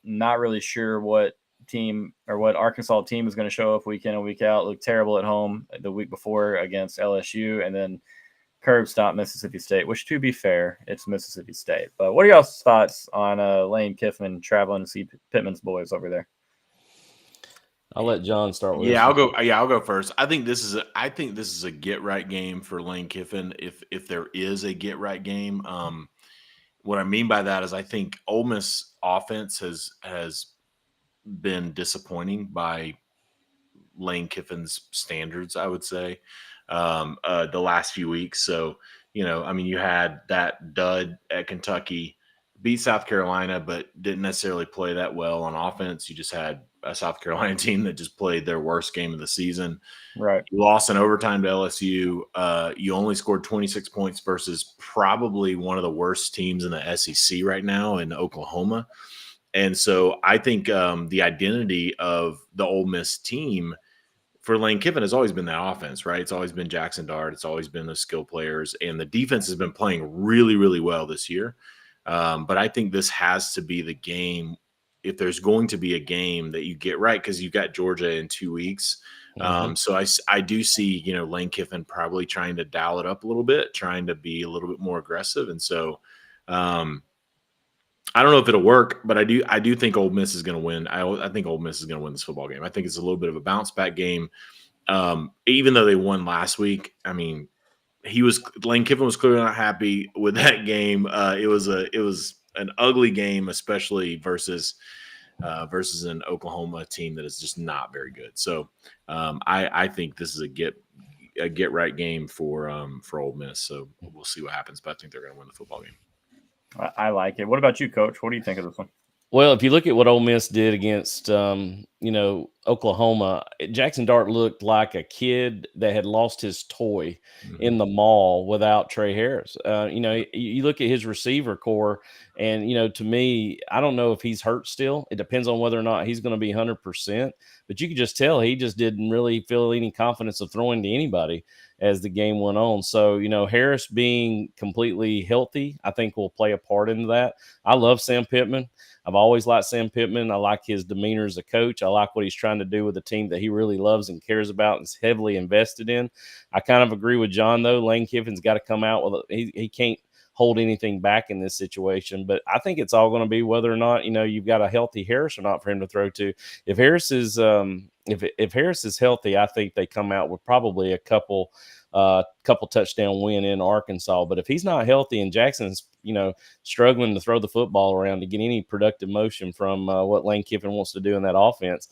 Not really sure what team or what Arkansas team is going to show up week in and week out. Looked terrible at home the week before against LSU, and then curb stomp Mississippi State, which, to be fair, it's Mississippi State. But what are y'all's thoughts on Lane Kiffin traveling to see Pittman's boys over there? I'll let John start with. Yeah, I'll go first. I think this is a get right game for Lane Kiffin. If there is a get right game, what I mean by that is I think Ole Miss offense has been disappointing by Lane Kiffin's standards, I would say, the last few weeks. So, you had that dud at Kentucky, beat South Carolina, but didn't necessarily play that well on offense. You just had a South Carolina team that just played their worst game of the season. Right. You lost in overtime to LSU. You only scored 26 points versus probably one of the worst teams in the SEC right now in Oklahoma. And so I think the identity of the Ole Miss team for Lane Kiffin has always been that offense, right? It's always been Jackson Dart. It's always been the skill players. And the defense has been playing really, really well this year. But I think this has to be the game, if there's going to be a game that you get right, because you've got Georgia in 2 weeks. So I do see, Lane Kiffin probably trying to dial it up a little bit, trying to be a little bit more aggressive. And so I don't know if it'll work, but I do think Ole Miss is going to win. I think Ole Miss is going to win this football game. I think it's a little bit of a bounce back game. Even though they won last week, I mean, Lane Kiffin was clearly not happy with that game. It was an ugly game, especially versus an Oklahoma team that is just not very good. So I think this is a get right game for Ole Miss. So we'll see what happens, but I think they're going to win the football game. I like it. What about you, Coach? What do you think of this one? Well, if you look at what Ole Miss did against, Oklahoma, Jackson Dart looked like a kid that had lost his toy in the mall without Trey Harris. You look at his receiver core, and, to me, I don't know if he's hurt still. It depends on whether or not he's going to be 100%. But you could just tell he just didn't really feel any confidence of throwing to anybody as the game went on. So, Harris being completely healthy, I think will play a part into that. I love Sam Pittman. I've always liked Sam Pittman. I like his demeanor as a coach. I like what he's trying to do with a team that he really loves and cares about and is heavily invested in. I kind of agree with John, though. Lane Kiffin's got to come out with he can't hold anything back in this situation. But I think it's all going to be whether or not, you've got a healthy Harris or not for him to throw to. If Harris is if Harris is healthy, I think they come out with probably a couple touchdown win in Arkansas. But if he's not healthy and Jackson's, struggling to throw the football around to get any productive motion from what Lane Kiffin wants to do in that offense,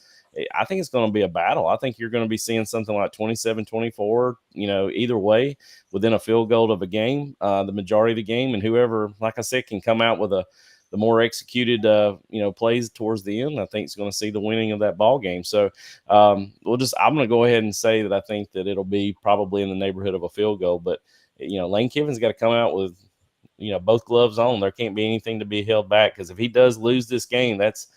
I think it's going to be a battle. I think you're going to be seeing something like 27-24, either way within a field goal of a game, the majority of the game. And whoever, like I said, can come out with the more executed, plays towards the end, I think is going to see the winning of that ball game. So I'm going to go ahead and say that I think that it'll be probably in the neighborhood of a field goal. But, Lane Kiffin's got to come out with, both gloves on. There can't be anything to be held back, because if he does lose this game, that's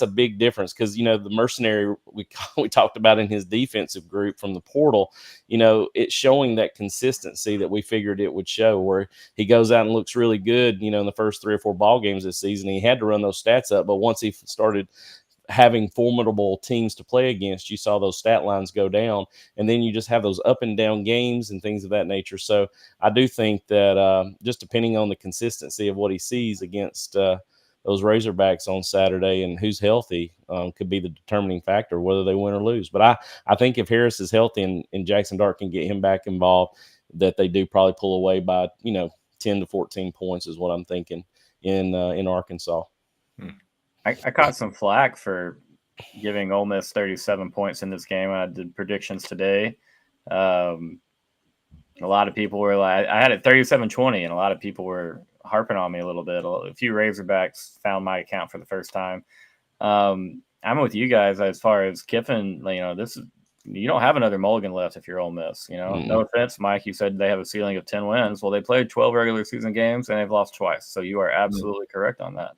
a big difference. Because, the mercenary we talked about in his defensive group from the portal, it's showing that consistency that we figured it would show, where he goes out and looks really good, in the first 3 or 4 ball games this season. He had to run those stats up, but once he started having formidable teams to play against, you saw those stat lines go down, and then you just have those up and down games and things of that nature. So I do think that just depending on the consistency of what he sees against those Razorbacks on Saturday and who's healthy could be the determining factor whether they win or lose. But I think if Harris is healthy and Jackson Dart can get him back involved, that they do probably pull away by 10 to 14 points is what I'm thinking in Arkansas. I caught some flack for giving Ole Miss 37 points in this game when I did predictions today. A lot of people were like, I had it 37-20, and a lot of people were harping on me a little bit. A few Razorbacks found my account for the first time. I'm with you guys as far as Kiffin. You don't have another mulligan left if you're Ole Miss. No offense, Mike. You said they have a ceiling of 10 wins. Well, they played 12 regular season games and they've lost twice. So you are absolutely correct on that.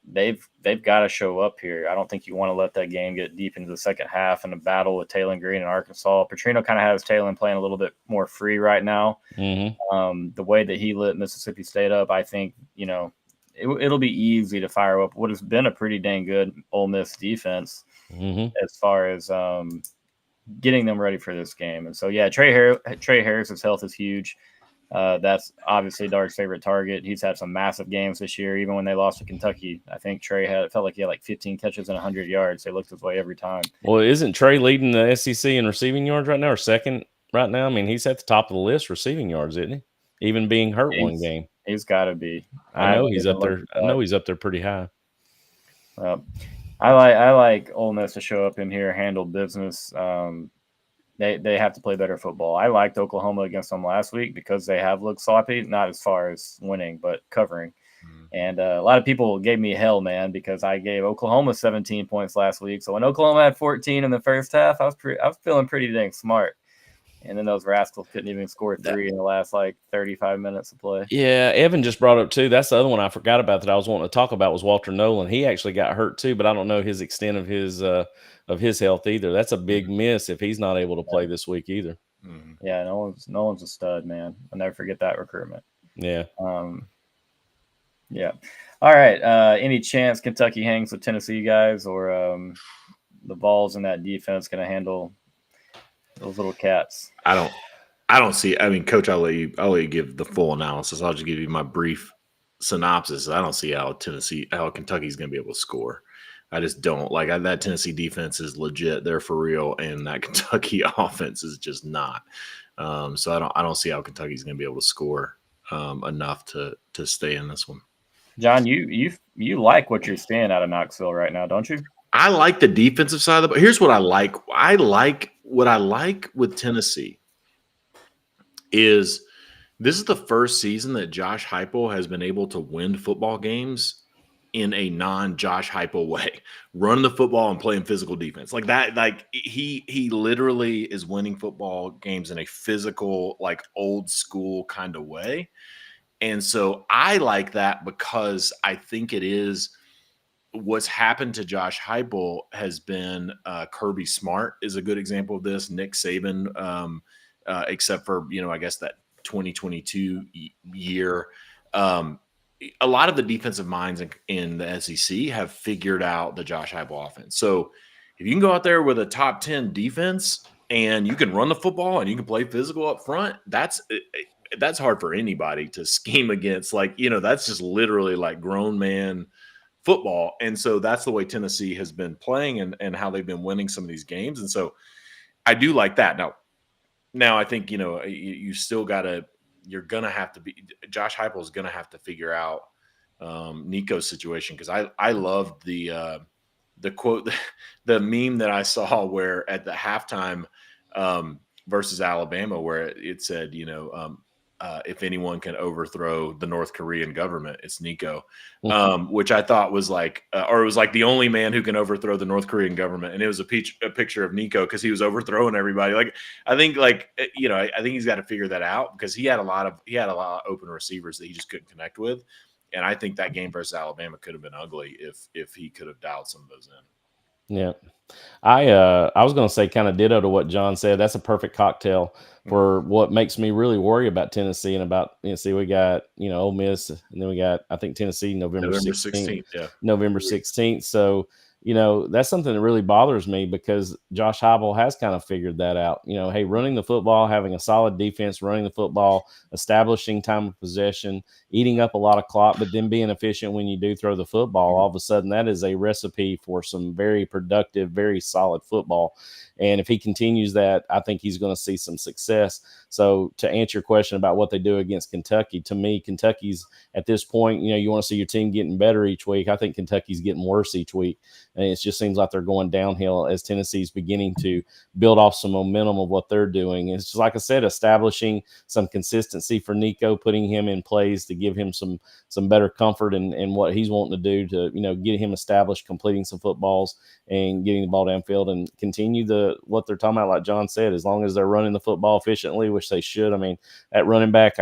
They've got to show up here. I don't think you want to let that game get deep into the second half in a battle with Taylor Green and Arkansas. Petrino kind of has Taylor playing a little bit more free right now. The way that he lit Mississippi State up, I think, it'll be easy to fire up what has been a pretty dang good Ole Miss defense as far as getting them ready for this game. And so, yeah, Trey Harris's health is huge. That's obviously Dark's favorite target. He's had some massive games this year. Even when they lost to Kentucky, I think Trey felt like he had like 15 catches and 100 yards. They looked his way every time. Well, isn't Trey leading the SEC in receiving yards right now, or second right now? I mean, he's at the top of the list receiving yards, isn't he? Even being hurt one game. He's got to be. I know he's up there. I know he's up there pretty high. I like Ole Miss to show up in here, handle business. They have to play better football. I liked Oklahoma against them last week because they have looked sloppy, not as far as winning, but covering. And a lot of people gave me hell, man, because I gave Oklahoma 17 points last week. So when Oklahoma had 14 in the first half, I was feeling pretty dang smart. And then those rascals couldn't even score 3 in the last 35 minutes of play. Yeah, Evan just brought up too. That's the other one I forgot about that I was wanting to talk about was Walter Nolan. He actually got hurt too, but I don't know his extent of his health either. That's a big miss if he's not able to play this week either. Yeah, Nolan's a stud, man. I'll never forget that recruitment. Yeah. Yeah. All right. Any chance Kentucky hangs with Tennessee guys, or the balls in that defense going to handle those little cats? I don't see. I mean, Coach, I'll let you give the full analysis. I'll just give you my brief synopsis. I don't see how Kentucky's going to be able to score. I just don't. That Tennessee defense is legit. They're for real, and that Kentucky offense is just not. So I don't see how Kentucky's going to be able to score enough to stay in this one. John, you like what you're seeing out of Knoxville right now, don't you? I like the defensive side of the ball. Here's what I like. What I like with Tennessee is this is the first season that Josh Heupel has been able to win football games in a non-Josh Heupel way, running the football and playing physical defense like that. He literally is winning football games in a physical, old school kind of way. And so I like that because I think it is what's happened to Josh Heupel has been Kirby Smart is a good example of this. Nick Saban, except for, I guess that 2022 year, a lot of the defensive minds in the SEC have figured out the Josh Heupel offense. So if you can go out there with a top 10 defense and you can run the football and you can play physical up front, that's hard for anybody to scheme against. That's just literally grown man football. And so that's the way Tennessee has been playing and how they've been winning some of these games. And so I do like that. Now I think, you still you're going to have to be – Josh Heupel is going to have to figure out Nico's situation, because I love the quote, the meme that I saw where at the halftime versus Alabama, where it said, if anyone can overthrow the North Korean government, it's Nico, which I thought was or it was the only man who can overthrow the North Korean government. And it was a picture of Nico because he was overthrowing everybody. I think he's got to figure that out, because he had a lot of open receivers that he just couldn't connect with. And I think that game versus Alabama could have been ugly if he could have dialed some of those in. Yeah. I was going to say kind of ditto to what John said. That's a perfect cocktail for what makes me really worry about Tennessee and about, we got, Ole Miss, and then we got, I think Tennessee November 16th. Yeah. November 16th. So, that's something that really bothers me because Josh Heupel has kind of figured that out. Hey, running the football, having a solid defense, running the football, establishing time of possession, eating up a lot of clock, but then being efficient when you do throw the football, all of a sudden that is a recipe for some very productive, very solid football. And if he continues that, I think he's going to see some success. So to answer your question about what they do against Kentucky, to me, Kentucky's at this point, you want to see your team getting better each week. I think Kentucky's getting worse each week. And it just seems like they're going downhill as Tennessee's beginning to build off some momentum of what they're doing. It's just, like I said, establishing some consistency for Nico, putting him in plays to give him some better comfort in what he's wanting to do to, get him established, completing some footballs and getting the ball downfield and continue what they're talking about. Like John said, as long as they're running the football efficiently, which they should. I mean, at running back,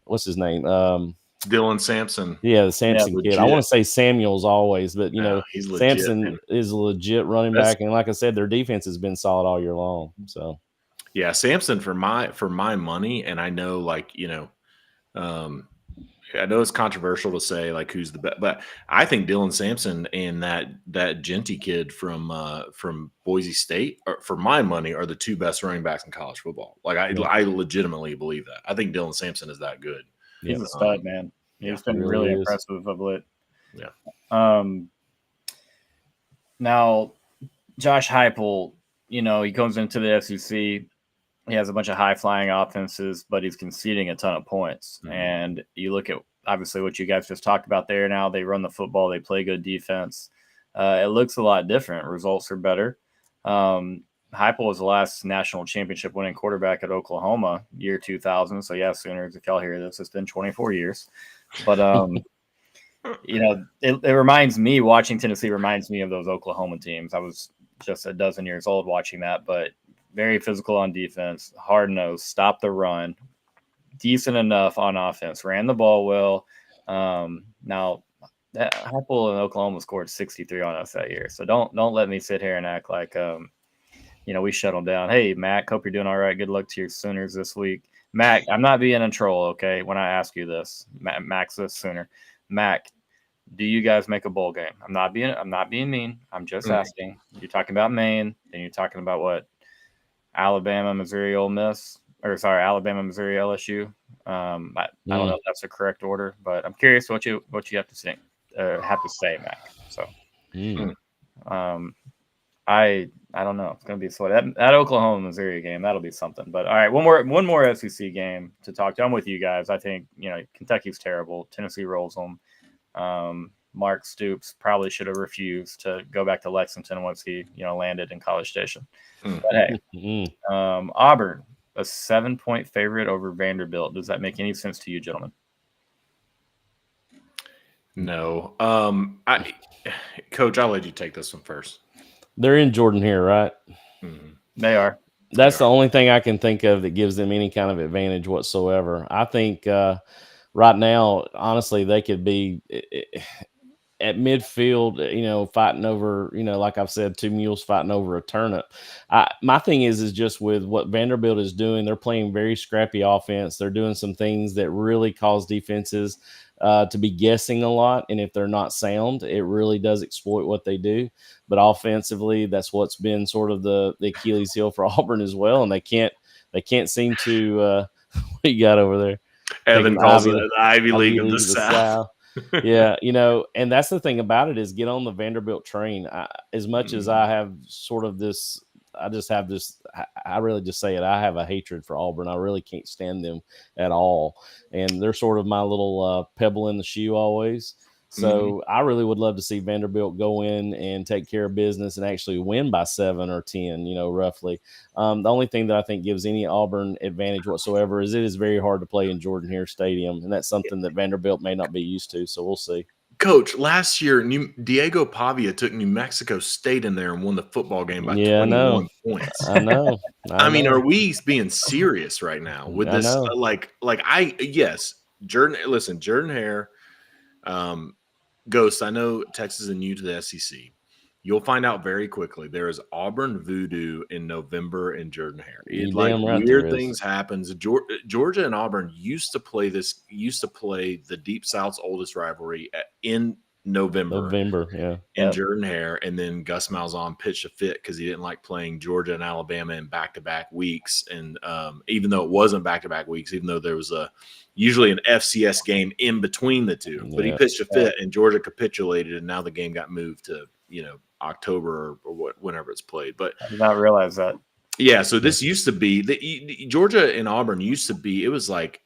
what's his name? Dylan Sampson. Yeah, the Sampson kid. I want to say Samuels always, but he's legit, Sampson is a legit running back, and like I said, their defense has been solid all year long. So, yeah, Sampson for my money, and I know I know it's controversial to say who's the best, but I think Dylan Sampson and that Genty kid from Boise State, for my money, are the two best running backs in college football. I legitimately believe that. I think Dylan Sampson is that good. He's a stud, man. He's been really impressive of late. Yeah. Now, Josh Heupel, he comes into the SEC. He has a bunch of high-flying offenses, but he's conceding a ton of points. Mm-hmm. And you look at, obviously, what you guys just talked about there now. They run the football. They play good defense. It looks a lot different. Results are better. Heupel was the last national championship winning quarterback at Oklahoma, year 2000. So, yeah, Sooners, if y'all hear this, it's been 24 years. But, it reminds me, watching Tennessee reminds me of those Oklahoma teams. I was just a dozen years old watching that, but very physical on defense, hard-nosed, stop the run, decent enough on offense, ran the ball well. Now, that Heupel in Oklahoma scored 63 on us that year. So don't let me sit here and act like we shut them down. Hey, Mac, hope you're doing all right. Good luck to your Sooners this week. Mac, I'm not being a troll, okay, when I ask you this. Mac's a Sooner. Mac, do you guys make a bowl game? I'm not being mean. I'm just asking. You're talking about Maine, then you're talking about what? Alabama, Missouri, Ole Miss, Alabama, Missouri, LSU. I don't know if that's the correct order, but I'm curious what you have to say, Mac. So, I don't know. It's gonna be sweaty. That Oklahoma, Missouri game, that'll be something. But all right, one more SEC game to talk to. I'm with you guys. I think Kentucky's terrible. Tennessee rolls them. Mark Stoops probably should have refused to go back to Lexington once he, landed in College Station. But hey, Auburn, a 7-point favorite over Vanderbilt. Does that make any sense to you, gentlemen? No. Coach, I'll let you take this one first. They're in Jordan here, right? Mm-hmm. They are. That's the only thing I can think of that gives them any kind of advantage whatsoever. I think right now, honestly, they could be at midfield, fighting over, like I've said, two mules fighting over a turnip. My thing is just with what Vanderbilt is doing, they're playing very scrappy offense. They're doing some things that really cause defenses to be guessing a lot. And if they're not sound, it really does exploit what they do. But offensively, that's what's been sort of the Achilles heel for Auburn as well. And they can't seem to what you got over there? Evan calls it the Ivy League of the South. Yeah, and that's the thing about it is get on the Vanderbilt train. As much as I have sort of this, I really just say it. I have a hatred for Auburn. I really can't stand them at all. And they're sort of my little pebble in the shoe always. So I really would love to see Vanderbilt go in and take care of business and actually win by 7 or 10, roughly. The only thing that I think gives any Auburn advantage whatsoever is it is very hard to play in Jordan-Hare Stadium, and that's something that Vanderbilt may not be used to, so we'll see. Coach, last year, Diego Pavia took New Mexico State in there and won the football game by 21 points. I know. I mean, are we being serious right now with this? Jordan-Hare, Ghost, I know Texas is new to the SEC. You'll find out very quickly. There is Auburn voodoo in November in Jordan-Hare. Weird things happen. Georgia and Auburn used to play the Deep South's oldest rivalry in November, yeah. in Yep. Jordan-Hare, and then Gus Malzahn pitched a fit because he didn't like playing Georgia and Alabama in back-to-back weeks. And even though it wasn't back-to-back weeks, even though there was usually an FCS game in between the two, but he Yeah. pitched a fit, and Georgia capitulated, and now the game got moved to October or whenever it's played. But I did not realize that. yeah, so this used to be Georgia and Auburn used to be. It was like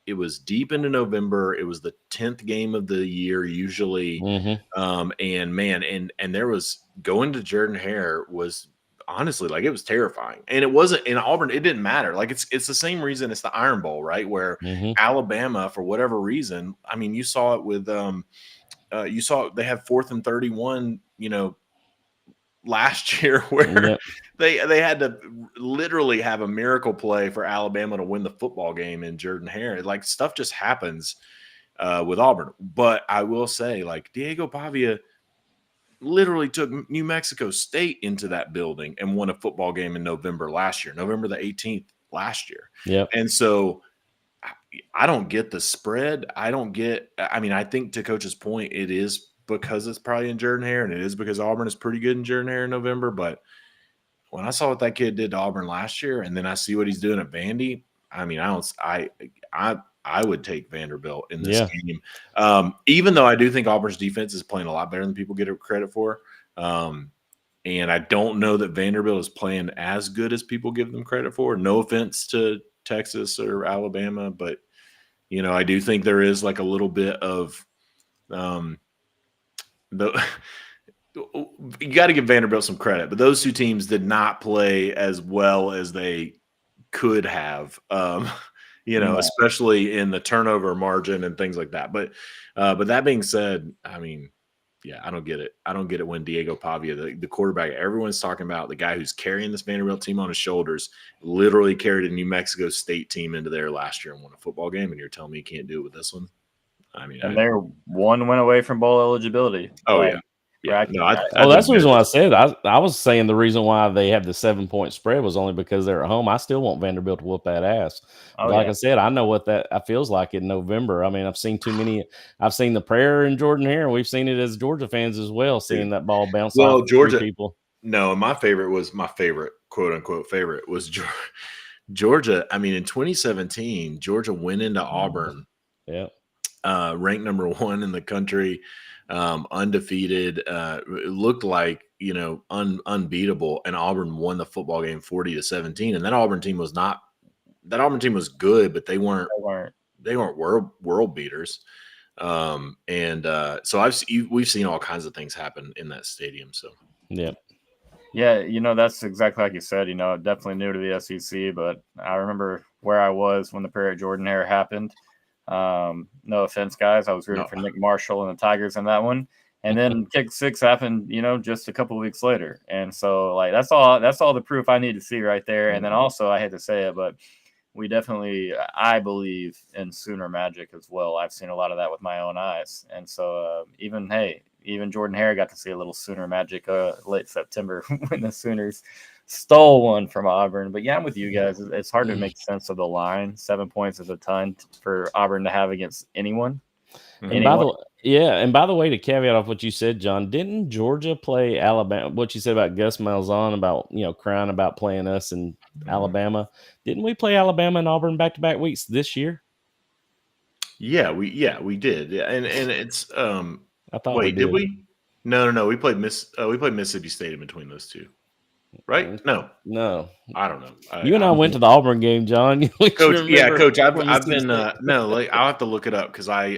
it was deep into November. It was the 10th game of the year usually. Mm-hmm. And man, and there was going to Jordan-Hare was honestly like it was terrifying. And it wasn't in Auburn, it didn't matter. Like it's the same reason it's the Iron Bowl, right? Where Mm-hmm. Alabama, for whatever reason, I mean, you saw it with you saw they had 4th and 31, last year where Yep. they had to literally have a miracle play for Alabama to win the football game in Jordan-Hare. Like stuff just happens with Auburn. But I will say, like Diego Pavia literally took New Mexico State into that building and won a football game in November last year, November the 18th last year. Yep. And so I don't get the spread. I think to Coach's point, it is because it's probably in Jordan-Hare, and it is because Auburn is pretty good in Jordan-Hare in November. But when I saw what that kid did to Auburn last year, and then I see what he's doing at Vandy, I mean, I would take Vanderbilt in this game. Even though I do think Auburn's defense is playing a lot better than people get credit for. And I don't know that Vanderbilt is playing as good as people give them credit for. No offense to Texas or Alabama, but I do think there is like a little bit of you got to give Vanderbilt some credit, but those two teams did not play as well as they could have, especially in the turnover margin and things like that. But that being said, I mean, yeah, I don't get it. I don't get it when Diego Pavia, the quarterback everyone's talking about, the guy who's carrying this Vanderbilt team on his shoulders, literally carried a New Mexico State team into there last year and won a football game, and you're telling me he can't do it with this one? I mean, and they're one win away from bowl eligibility. Oh, Like, yeah. Yeah, No, that's the reason why I said I was saying the reason why they have the 7-point spread was only because they're at home. I still want Vanderbilt to whoop that ass. I said, I know what that feels like in November. I mean, I've seen too many. I've seen the prayer in Jordan-Hare, and we've seen it as Georgia fans as well, seeing that ball bounce off Georgia people. No, my favorite, quote unquote favorite, was Georgia. I mean, in 2017, Georgia went into Auburn, ranked number 1 in the country. Undefeated, it looked like unbeatable, and Auburn won the football game 40-17. And that Auburn team was good, but they weren't world beaters. So we've seen all kinds of things happen in that stadium. So yeah, that's exactly like you said. Definitely new to the SEC, but I remember where I was when the prayer at Jordan-Hare happened. No offense, guys. I was rooting for Nick Marshall and the Tigers in that one. And then kick 6 happened, just a couple of weeks later. And so like that's all the proof I need to see right there. And then also, I hate to say it, but I believe in Sooner magic as well. I've seen a lot of that with my own eyes. And so even Jordan-Hare got to see a little Sooner magic late September when the Sooners stole one from Auburn. But yeah, I'm with you guys. It's hard to make sense of the line. 7 points is a ton for Auburn to have against anyone. And by the way, to caveat off what you said, John, didn't Georgia play Alabama? What you said about Gus Malzahn about crying about playing us in Alabama? Didn't we play Alabama and Auburn back-to-back weeks this year? Yeah, we did. Yeah, and it's I thought. Wait, did we? No. We played Mississippi State in between those two. Right? No. I don't know. You and I went to the Auburn game, John. Coach. Yeah, Coach. I've been I'll have to look it up because I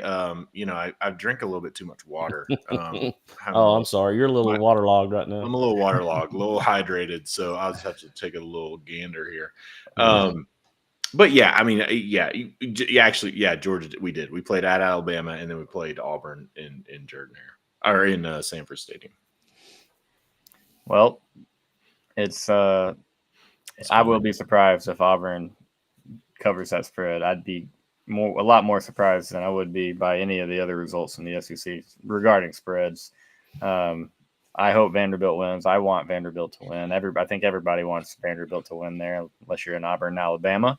drink a little bit too much water. I'm sorry. You're a little waterlogged right now. I'm a little waterlogged, a little hydrated, so I'll just have to take a little gander here. But yeah, I mean, Georgia. We did. We played at Alabama, and then we played Auburn in Jordan-Hare or in Sanford Stadium. Well. I will be surprised if Auburn covers that spread. I'd be a lot more surprised than I would be by any of the other results in the SEC regarding spreads. I hope Vanderbilt wins. I want Vanderbilt to win. I think everybody wants Vanderbilt to win there, unless you're in Auburn, Alabama.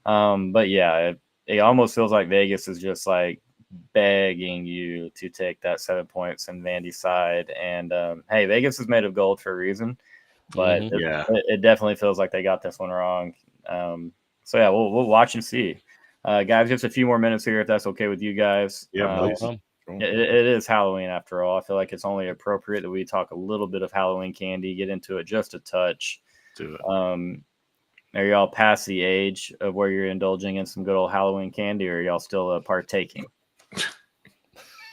But yeah, it almost feels like Vegas is just like begging you to take that 7 points in Vandy's side. And hey, Vegas is made of gold for a reason, but it definitely feels like they got this one wrong. So yeah, we'll watch and see. Guys, just a few more minutes here, if that's okay with you guys. Yeah, it is Halloween after all. I feel like it's only appropriate that we talk a little bit of Halloween candy, get into it just a touch. Are y'all past the age of where you're indulging in some good old Halloween candy, or are y'all still partaking?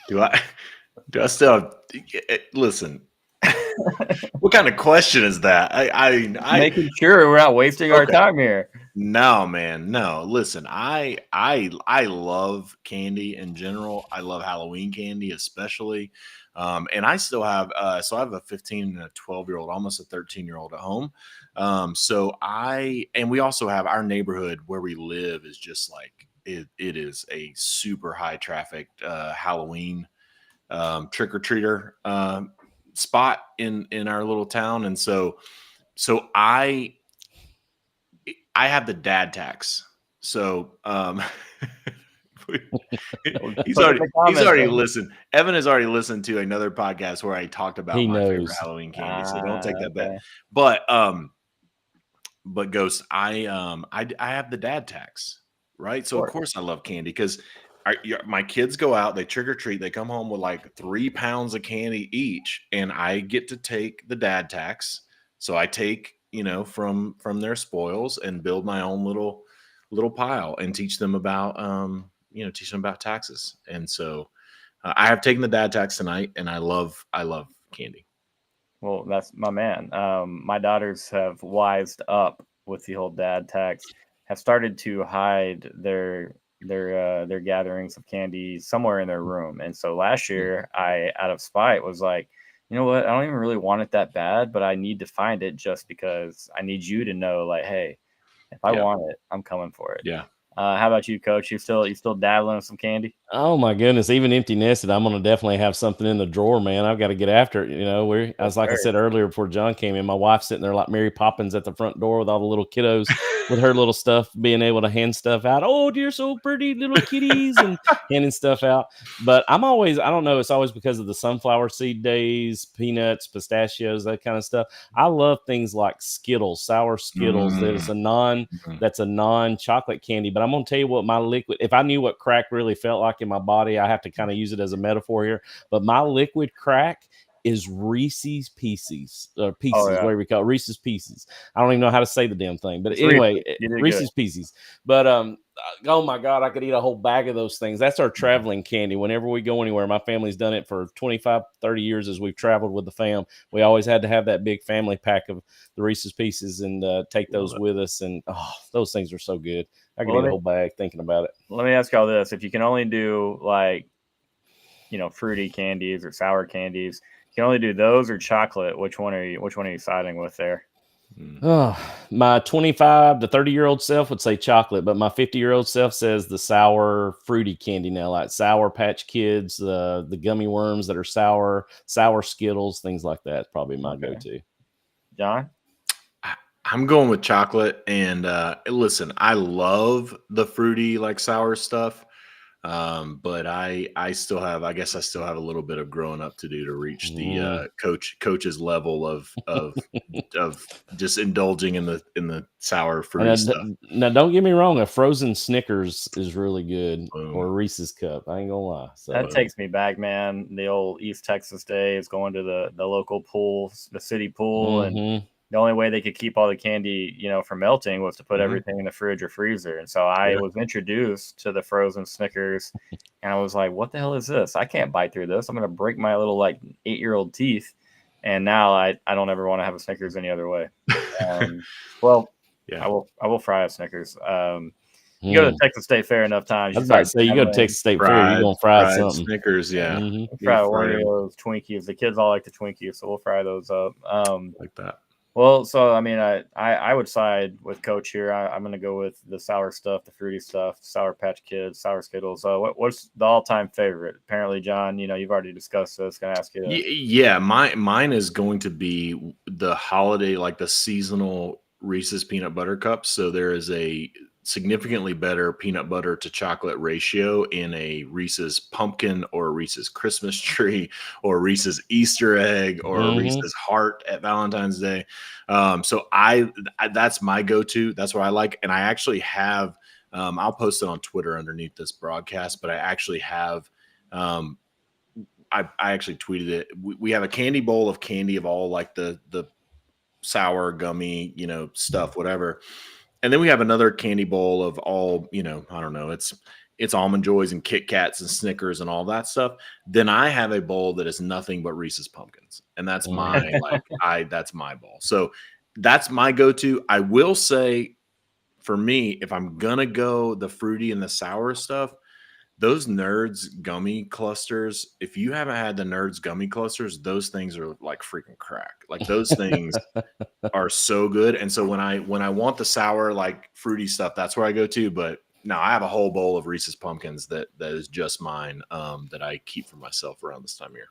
Do I still listen? What kind of question is that? I making sure we're not wasting our time here. No, man, no. Listen, I love candy in general. I love Halloween candy especially. And I still have so I have a 15 and a 12-year-old, almost a 13-year-old at home. And we also have our neighborhood where we live is just like it is a super high traffic Halloween trick-or-treater spot in our little town. And so I have the dad tax. So he's already listened. Evan has already listened to another podcast where I talked about my favorite Halloween candy. So don't take that bet. But Ghost, I have the dad tax, right? So of course I love candy because my kids go out, they trick or treat, they come home with like 3 pounds of candy each, and I get to take the dad tax. So I take, from their spoils and build my own little pile and teach them about taxes. And so I have taken the dad tax tonight, and I love candy. Well, that's my man. My daughters have wised up with the whole dad tax, have started to hide their gatherings of candy somewhere in their room. And so last year I, out of spite, was like, you know what? I don't even really want it that bad, but I need to find it just because I need you to know, like, hey, if I want it, I'm coming for it. Yeah. How about you, Coach? You still dabbling in some candy? Oh my goodness! Even empty nested, I'm gonna definitely have something in the drawer, man. I've got to get after it. I said earlier before John came in, my wife's sitting there like Mary Poppins at the front door with all the little kiddos with her little stuff, being able to hand stuff out. Oh, dear, so pretty little kitties, and handing stuff out. But I don't know. It's always because of the sunflower seed days, peanuts, pistachios, that kind of stuff. I love things like Skittles, sour Skittles. That's a non-chocolate candy. But I'm gonna tell you what, my liquid. If I knew what crack really felt like in my body, I have to kind of use it as a metaphor here, but my liquid crack is Reese's Pieces, whatever we call it, Reese's Pieces. I don't even know how to say the damn thing, but anyway, Reese's Pieces. But oh my God, I could eat a whole bag of those things. That's our traveling candy. Whenever we go anywhere, my family's done it for 25, 30 years as we've traveled with the fam. We always had to have that big family pack of the Reese's Pieces and take those with us. And those things are so good. I could eat a whole bag thinking about it. Let me ask y'all this. If you can only do fruity candies or sour candies, you can only do those or chocolate. Which one are you siding with there? My 25 to 30-year-old self would say chocolate, but my 50-year-old self says the sour fruity candy now, like Sour Patch Kids, the gummy worms that are sour Skittles, things like that. Probably my go-to. John? I'm going with chocolate, and listen, I love the fruity, like sour stuff, but I still have a little bit of growing up to do to reach the coach's level of just indulging in the sour fruity stuff. Now, don't get me wrong, a frozen Snickers is really good, or a Reese's Cup. I ain't gonna lie. So that takes me back, man. The old East Texas days, going to the local pool, the city pool, and the only way they could keep all the candy, from melting was to put everything in the fridge or freezer. And so I was introduced to the frozen Snickers, and I was like, what the hell is this? I can't bite through this. I'm going to break my little 8-year-old teeth. And now I don't ever want to have a Snickers any other way. I will fry a Snickers. You go to the Texas State Fair enough times. I was about to say, you go to Texas State Fair, you're going to fry something. Snickers, yeah. Fry Oreos, Twinkies. The kids all like the Twinkies, so we'll fry those up. Like that. Well, so I mean, I would side with Coach here. I'm going to go with the sour stuff, the fruity stuff, Sour Patch Kids, sour Skittles. What's the all-time favorite? Apparently, John, you've already discussed this. Going to ask you. Yeah, mine is going to be the holiday, like the seasonal Reese's Peanut Butter Cups. So there is a significantly better peanut butter to chocolate ratio in a Reese's pumpkin or a Reese's Christmas tree or Reese's Easter egg or a Reese's heart at Valentine's Day. So that's my go-to. That's what I like. And I actually have, I'll post it on Twitter underneath this broadcast, but I actually have, I actually tweeted it. We have a candy bowl of candy of all like the sour, gummy, stuff, whatever. And then we have another candy bowl of all, I don't know, it's Almond Joys and Kit Kats and Snickers and all that stuff. Then I have a bowl that is nothing but Reese's Pumpkins. And that's that's my bowl. So that's my go-to. I will say for me, if I'm going to go the fruity and the sour stuff, those Nerds gummy clusters, if you haven't had the Nerds gummy clusters, those things are like freaking crack. Like those things are so good. And so when I want the sour, like fruity stuff, that's where I go to. But no, I have a whole bowl of Reese's Pumpkins that is just mine, that I keep for myself around this time of year.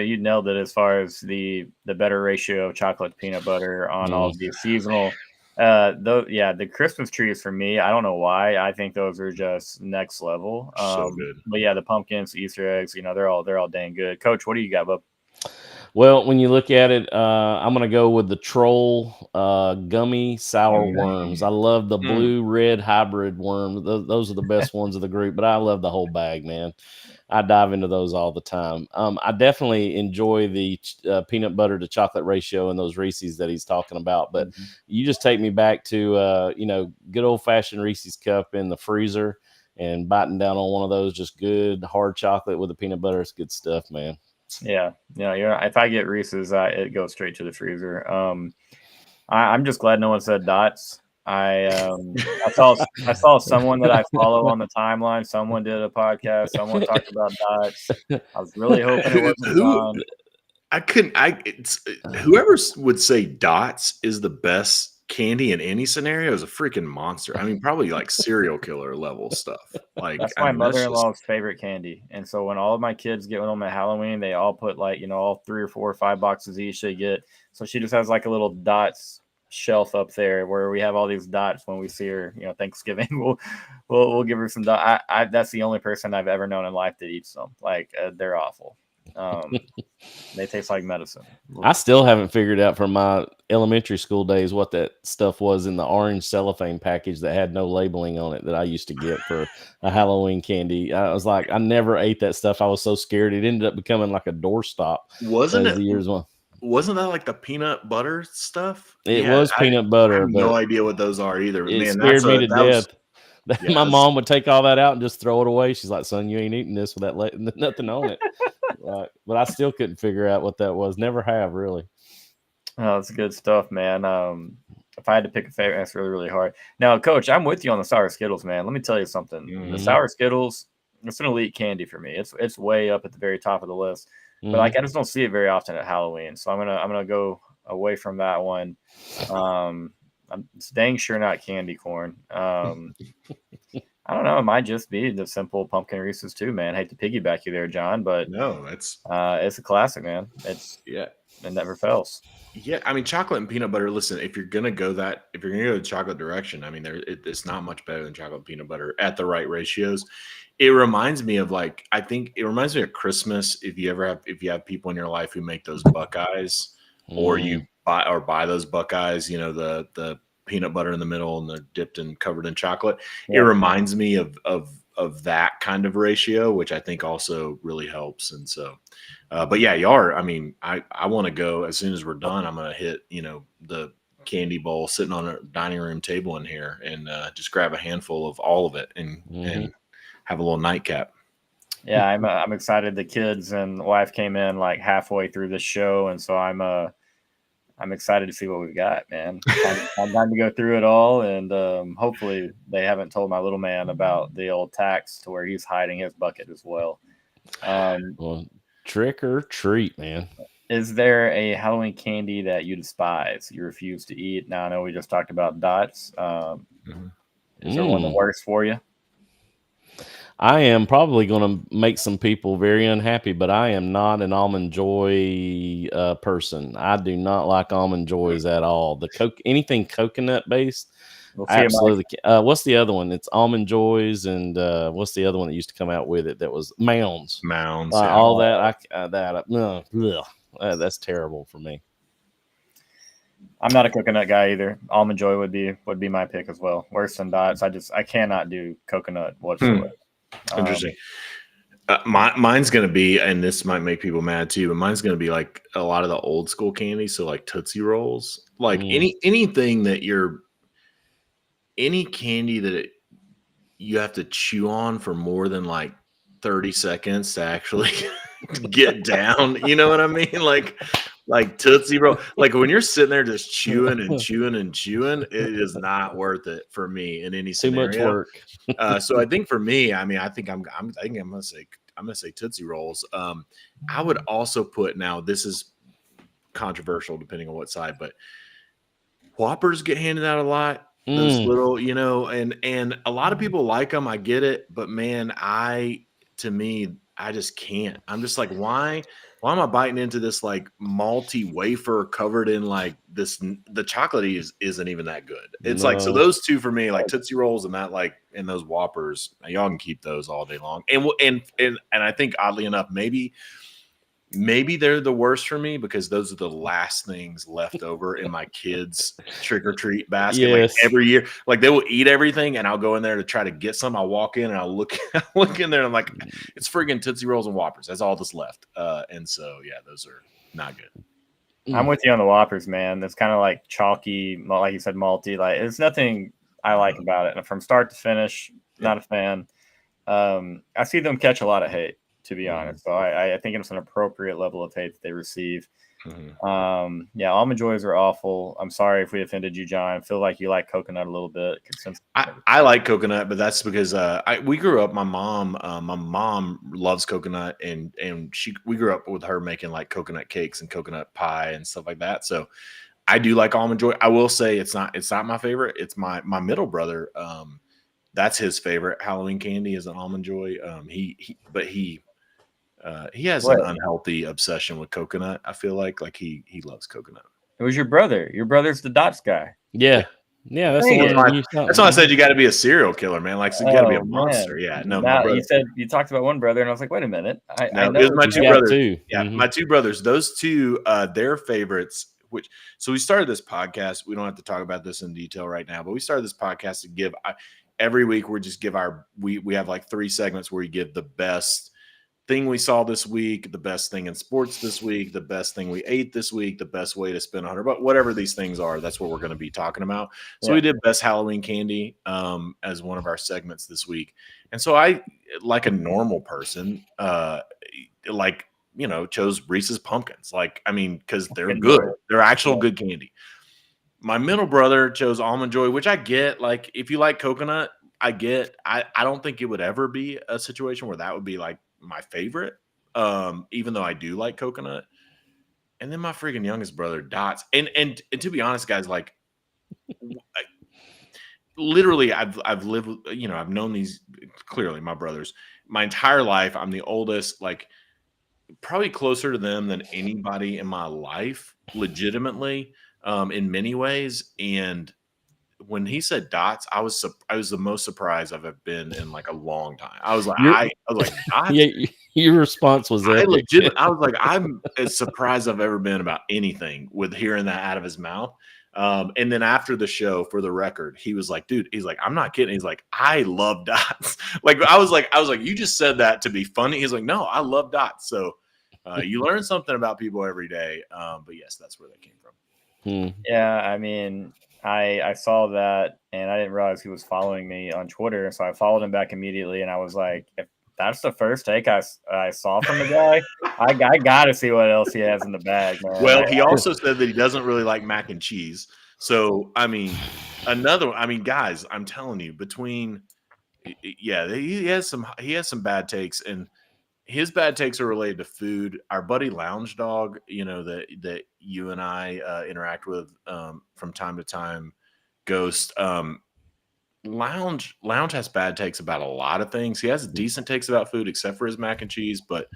You nailed it as far as the better ratio of chocolate to peanut butter on all of these seasonal. The Christmas trees for me, I don't know why. I think those are just next level. So good. But yeah, the pumpkins, Easter eggs, they're all dang good. Coach, what do you got, bub? Well, when you look at it, I'm going to go with the Troll gummy sour worms. I love the blue-red hybrid worms. Those are the best ones of the group, but I love the whole bag, man. I dive into those all the time. I definitely enjoy the peanut butter to chocolate ratio and those Reese's that he's talking about. But you just take me back to, good old-fashioned Reese's cup in the freezer and biting down on one of those, just good hard chocolate with the peanut butter. It's good stuff, man. Yeah. If I get Reese's, it goes straight to the freezer. I'm just glad no one said Dots. I saw someone that I follow on the timeline. Someone did a podcast. Someone talked about Dots. I was really hoping it wasn't John. Whoever would say Dots is the best candy in any scenario is a freaking monster. I mean, probably like serial killer level stuff. Like that's my mother-in-law's favorite candy. And so when all of my kids get them at Halloween, they all put all 3 or 4 or 5 boxes each they get. So she just has like a little Dots shelf up there where we have all these Dots. When we see her, Thanksgiving, we'll give her some Dots. That's the only person I've ever known in life that eats them. Like they're awful. They taste like medicine. I still haven't figured out from my elementary school days what that stuff was in the orange cellophane package that had no labeling on it that I used to get for a Halloween candy. I was like, I never ate that stuff. I was so scared. It ended up becoming like a doorstop. Wasn't it? The years went. Wasn't that like the peanut butter stuff? It was peanut butter. I have no idea what those are either. It scared me to death. My mom would take all that out and just throw it away. She's like, son, you ain't eating this with that nothing on it. But I still couldn't figure out what that was. Never have, really. Oh, that's good stuff, man. If I had to pick a favorite, that's really, really hard. Now, Coach, I'm with you on the sour Skittles, man. Let me tell you something. The sour Skittles, it's an elite candy for me. It's way up at the very top of the list. But I just don't see it very often at Halloween. So I'm gonna go away from that one. I'm dang sure not candy corn. I don't know. It might just be the simple pumpkin Reese's too, man. I hate to piggyback you there, John, but no, it's a classic, man. It never fails. Yeah, I mean, chocolate and peanut butter. Listen, if you're gonna go the chocolate direction, I mean, it's not much better than chocolate and peanut butter at the right ratios. It reminds me of I think it reminds me of Christmas. If you have people in your life who make those Buckeyes, or you buy those Buckeyes, the peanut butter in the middle and they're dipped and covered in chocolate. Yeah. It reminds me of that kind of ratio, which I think also really helps. And so, but yeah, I mean, I want to go as soon as we're done. I'm going to hit, the candy bowl sitting on a dining room table in here and just grab a handful of all of it and have a little nightcap. Yeah, I'm excited. The kids and wife came in like halfway through the show, and so I'm excited to see what we've got, man. Time to go through it all, and hopefully they haven't told my little man about the old tax to where he's hiding his bucket as well. Well, trick or treat, man. Is there a Halloween candy that you despise, you refuse to eat? Now, I know we just talked about Dots. Is there one that works for you? I am probably going to make some people very unhappy, but I am not an Almond Joy person. I do not like Almond Joys at all. Anything coconut based, We'll see him. Absolutely. What's the other one? It's Almond Joys, and what's the other one that used to come out with it? That was Mounds. Mounds. All that. That's terrible for me. I'm not a coconut guy either. Almond Joy would be my pick as well. Worse than Dots. I cannot do coconut whatsoever. Interesting. Mine's going to be, and this might make people mad too, but mine's going to be like a lot of the old school candy. So like Tootsie Rolls, like anything that any candy that you have to chew on for more than like 30 seconds to actually get down. You know what I mean? Like Tootsie Roll. Like when you're sitting there just chewing and chewing and chewing, it is not worth it for me in any scenario. Too much work. So I think for me, I mean, I think I'm gonna say Tootsie Rolls. I would also put, now this is controversial depending on what side, but Whoppers get handed out a lot. Those little, you know, and a lot of people like them. I get it, but man, I just can't. I'm just like, why am I biting into this like malty wafer covered in like this? The chocolate isn't even that good. It's like, so those two for me, like Tootsie Rolls and that, like, and those Whoppers, y'all can keep those all day long. And I think oddly enough, maybe they're the worst for me because those are the last things left over in my kids' trick or treat basket. Yes. Like every year, like they will eat everything, and I'll go in there to try to get some. I'll walk in and I'll look in there, and I'm like, it's friggin' Tootsie Rolls and Whoppers. That's all that's left. And so yeah, those are not good. I'm with you on the Whoppers, man. That's kind of like chalky, like you said, malty. Like there's nothing I like about it. And from start to finish, not a fan. I see them catch a lot of hate, to be honest. So I think it's an appropriate level of hate that they receive. Yeah, Almond Joys are awful. I'm sorry if we offended you, John. I feel like you like coconut a little bit. I like coconut, but that's because we grew up. My mom loves coconut, and we grew up with her making like coconut cakes and coconut pie and stuff like that. So I do like Almond Joy. I will say it's not my favorite. It's my middle brother. That's his favorite Halloween candy is an Almond Joy. He has an unhealthy obsession with coconut. I feel like he loves coconut. It was your brother. Your brother's the Dots guy. Yeah. That's the one. That's why I said you got to be a serial killer, man. Like, so you got to be a monster. Man. Yeah. No, my brother. You said you talked about one brother, and I was like, wait a minute. I know it was my two brothers. Two. Yeah, my two brothers. Those two, their favorites. So we started this podcast. We don't have to talk about this in detail right now, but we started this podcast to give. Every week we have like 3 segments where we give the best thing we saw this week, the best thing in sports this week, the best thing we ate this week, the best way to spend $100, whatever these things are. That's what we're going to be talking about. So we did best Halloween candy as one of our segments this week. And so I, like a normal person, chose Reese's Pumpkins. Like, I mean, because they're good. They're actual good candy. My middle brother chose Almond Joy, which I get. Like, if you like coconut, I get. I don't think it would ever be a situation where that would be like my favorite, even though I do like coconut. And then my freaking youngest brother, Dots. And to be honest, guys, like, literally, I've lived, I've known these, clearly my brothers my entire life. I'm the oldest, like probably closer to them than anybody in my life, legitimately. In many ways. And when he said Dots, I was the most surprised I've ever been in like a long time. I was like, Dots? Yeah, your response was that. I was like, I'm as surprised I've ever been about anything with hearing that out of his mouth. And then after the show, for the record, he was like, dude, he's like, I'm not kidding. He's like, I love Dots. Like, I was like, you just said that to be funny. He's like, no, I love Dots. So you learn something about people every day. But yes, that's where that came from. Yeah, I mean, I saw that and I didn't realize he was following me on Twitter, so I followed him back immediately, and I was like, if that's the first take I saw from the guy, I got to see what else he has in the bag, man. Well, he also said that he doesn't really like mac and cheese. So, I mean, guys, I'm telling you, he has some bad takes, and his bad takes are related to food. Our buddy Lounge Dog, that you and I interact with from time to time, Ghost. Lounge has bad takes about a lot of things. He has decent takes about food, except for his mac and cheese. But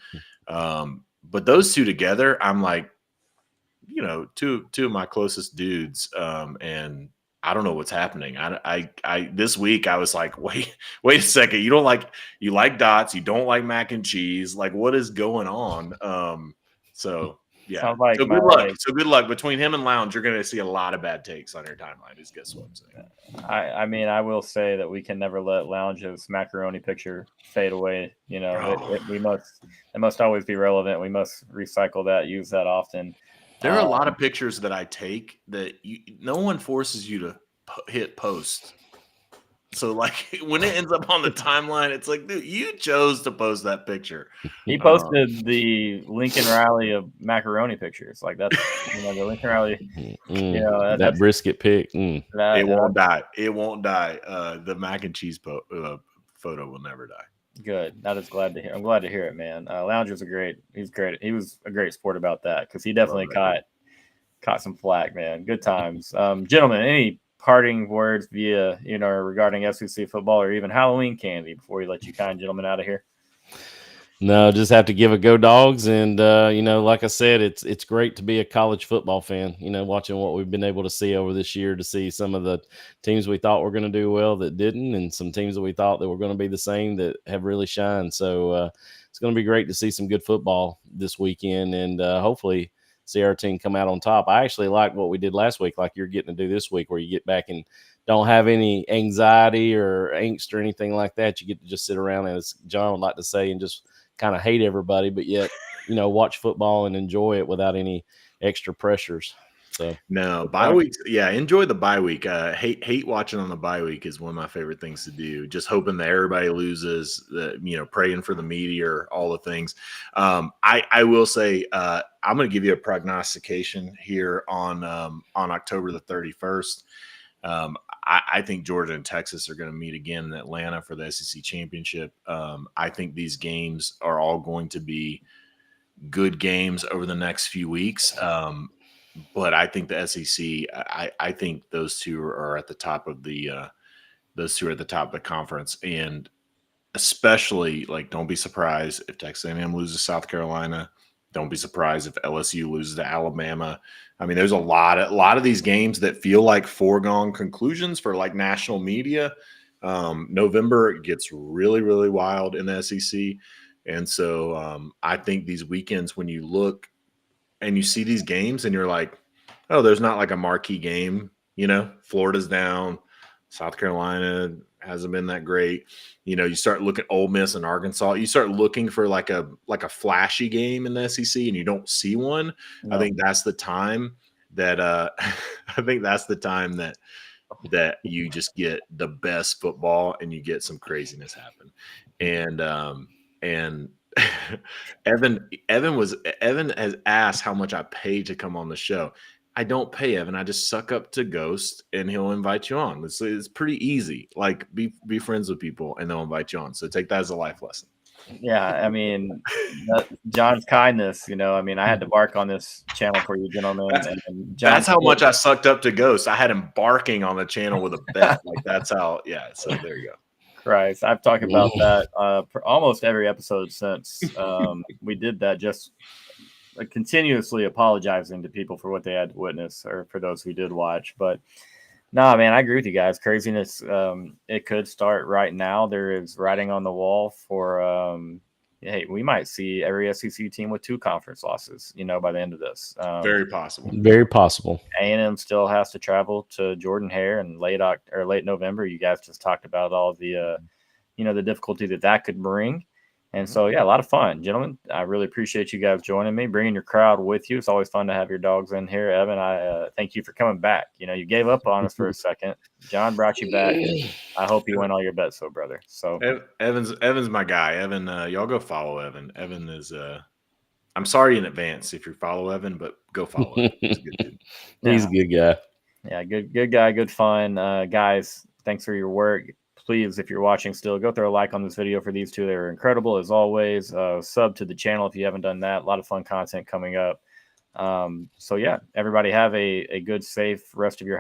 those two together, I'm like, two of my closest dudes, and I don't know what's happening. I this week I was like, wait a second. You like dots, you don't like mac and cheese. Like, what is going on? So yeah. Sounds like So my good luck. like, So good luck between him and Lounge. You're going to see a lot of bad takes on your timeline. Is guess what I'm saying. I mean, I will say that we can never let Lounge's macaroni picture fade away. You know, it must always be relevant. We must recycle that, use that often. There are a lot of pictures that I take that no one forces you to hit post. So, like, when it ends up on the timeline, it's like, dude, you chose to post that picture. He posted the Lincoln Riley of macaroni pictures. Like, that's, the Lincoln Riley, that brisket pic. It won't die. It won't die. The mac and cheese photo will never die. Good. That is glad to hear. I'm glad to hear it, man. Lounger's he's great. He was a great sport about that because he definitely caught some flack, man. Good times. Gentlemen, any parting words via, regarding SEC football or even Halloween candy before we let you kind gentlemen out of here? No, just have to give a go Dogs. And, like I said, it's great to be a college football fan, watching what we've been able to see over this year, to see some of the teams we thought were going to do well that didn't, and some teams that we thought that were going to be the same that have really shined. So it's going to be great to see some good football this weekend, and hopefully see our team come out on top. I actually like what we did last week, like you're getting to do this week, where you get back and don't have any anxiety or angst or anything like that. You get to just sit around, and as John would like to say, and just kind of hate everybody, but yet, watch football and enjoy it without any extra pressures. So no, bye weeks. Yeah, enjoy the bye week. Hate watching on the bye week is one of my favorite things to do. Just hoping that everybody loses. Praying for the meteor, all the things. I will say I'm going to give you a prognostication here on October the 31st. I think Georgia and Texas are going to meet again in Atlanta for the SEC championship. I think these games are all going to be good games over the next few weeks. But I think the SEC, I think those two are at the top of the conference, and especially, like, don't be surprised if Texas A&M loses South Carolina. Don't be surprised if LSU loses to Alabama. I mean, there's a lot of these games that feel like foregone conclusions for like national media. November, it gets really, really wild in the SEC. And so I think these weekends, when you look and you see these games and you're like, oh, there's not like a marquee game, Florida's down, South Carolina hasn't been that great. You start looking at Ole Miss and Arkansas. You start looking for like a flashy game in the SEC, and you don't see one. No. I think that's the time that that you just get the best football and you get some craziness happen. And Evan has asked how much I pay to come on the show. I don't pay Evan. I just suck up to Ghost, and he'll invite you on. It's pretty easy. Like, be friends with people, and they'll invite you on. So take that as a life lesson. Yeah, I mean, John's kindness. I had to bark on this channel for you, gentlemen. That's how much I sucked up to Ghost. I had him barking on the channel with a bet. Like, that's how. Yeah. So there you go. Christ, I've talked about that almost every episode since we did that. Just continuously apologizing to people for what they had to witness, or for those who did watch. But nah, man, I agree with you guys. Craziness, it could start right now. There is writing on the wall for hey, we might see every SEC team with 2 conference losses, by the end of this. Very possible. Very possible. A&M still has to travel to Jordan-Hare in late November. You guys just talked about all the the difficulty that could bring. And so, yeah, a lot of fun. Gentlemen, I really appreciate you guys joining me, bringing your crowd with you. It's always fun to have your dogs in here. Evan, I thank you for coming back. You gave up on us for a second. John brought you back. I hope you win all your bets, brother. So Evan's my guy. Evan, y'all go follow Evan. Evan is I'm sorry in advance if you follow Evan, but go follow him. He's a good dude. He's a good guy. Yeah, good guy, good fun. Guys, thanks for your work. Please, if you're watching still, go throw a like on this video for these two. They were incredible as always. Sub to the channel if you haven't done that. A lot of fun content coming up. So yeah, everybody have a good, safe rest of your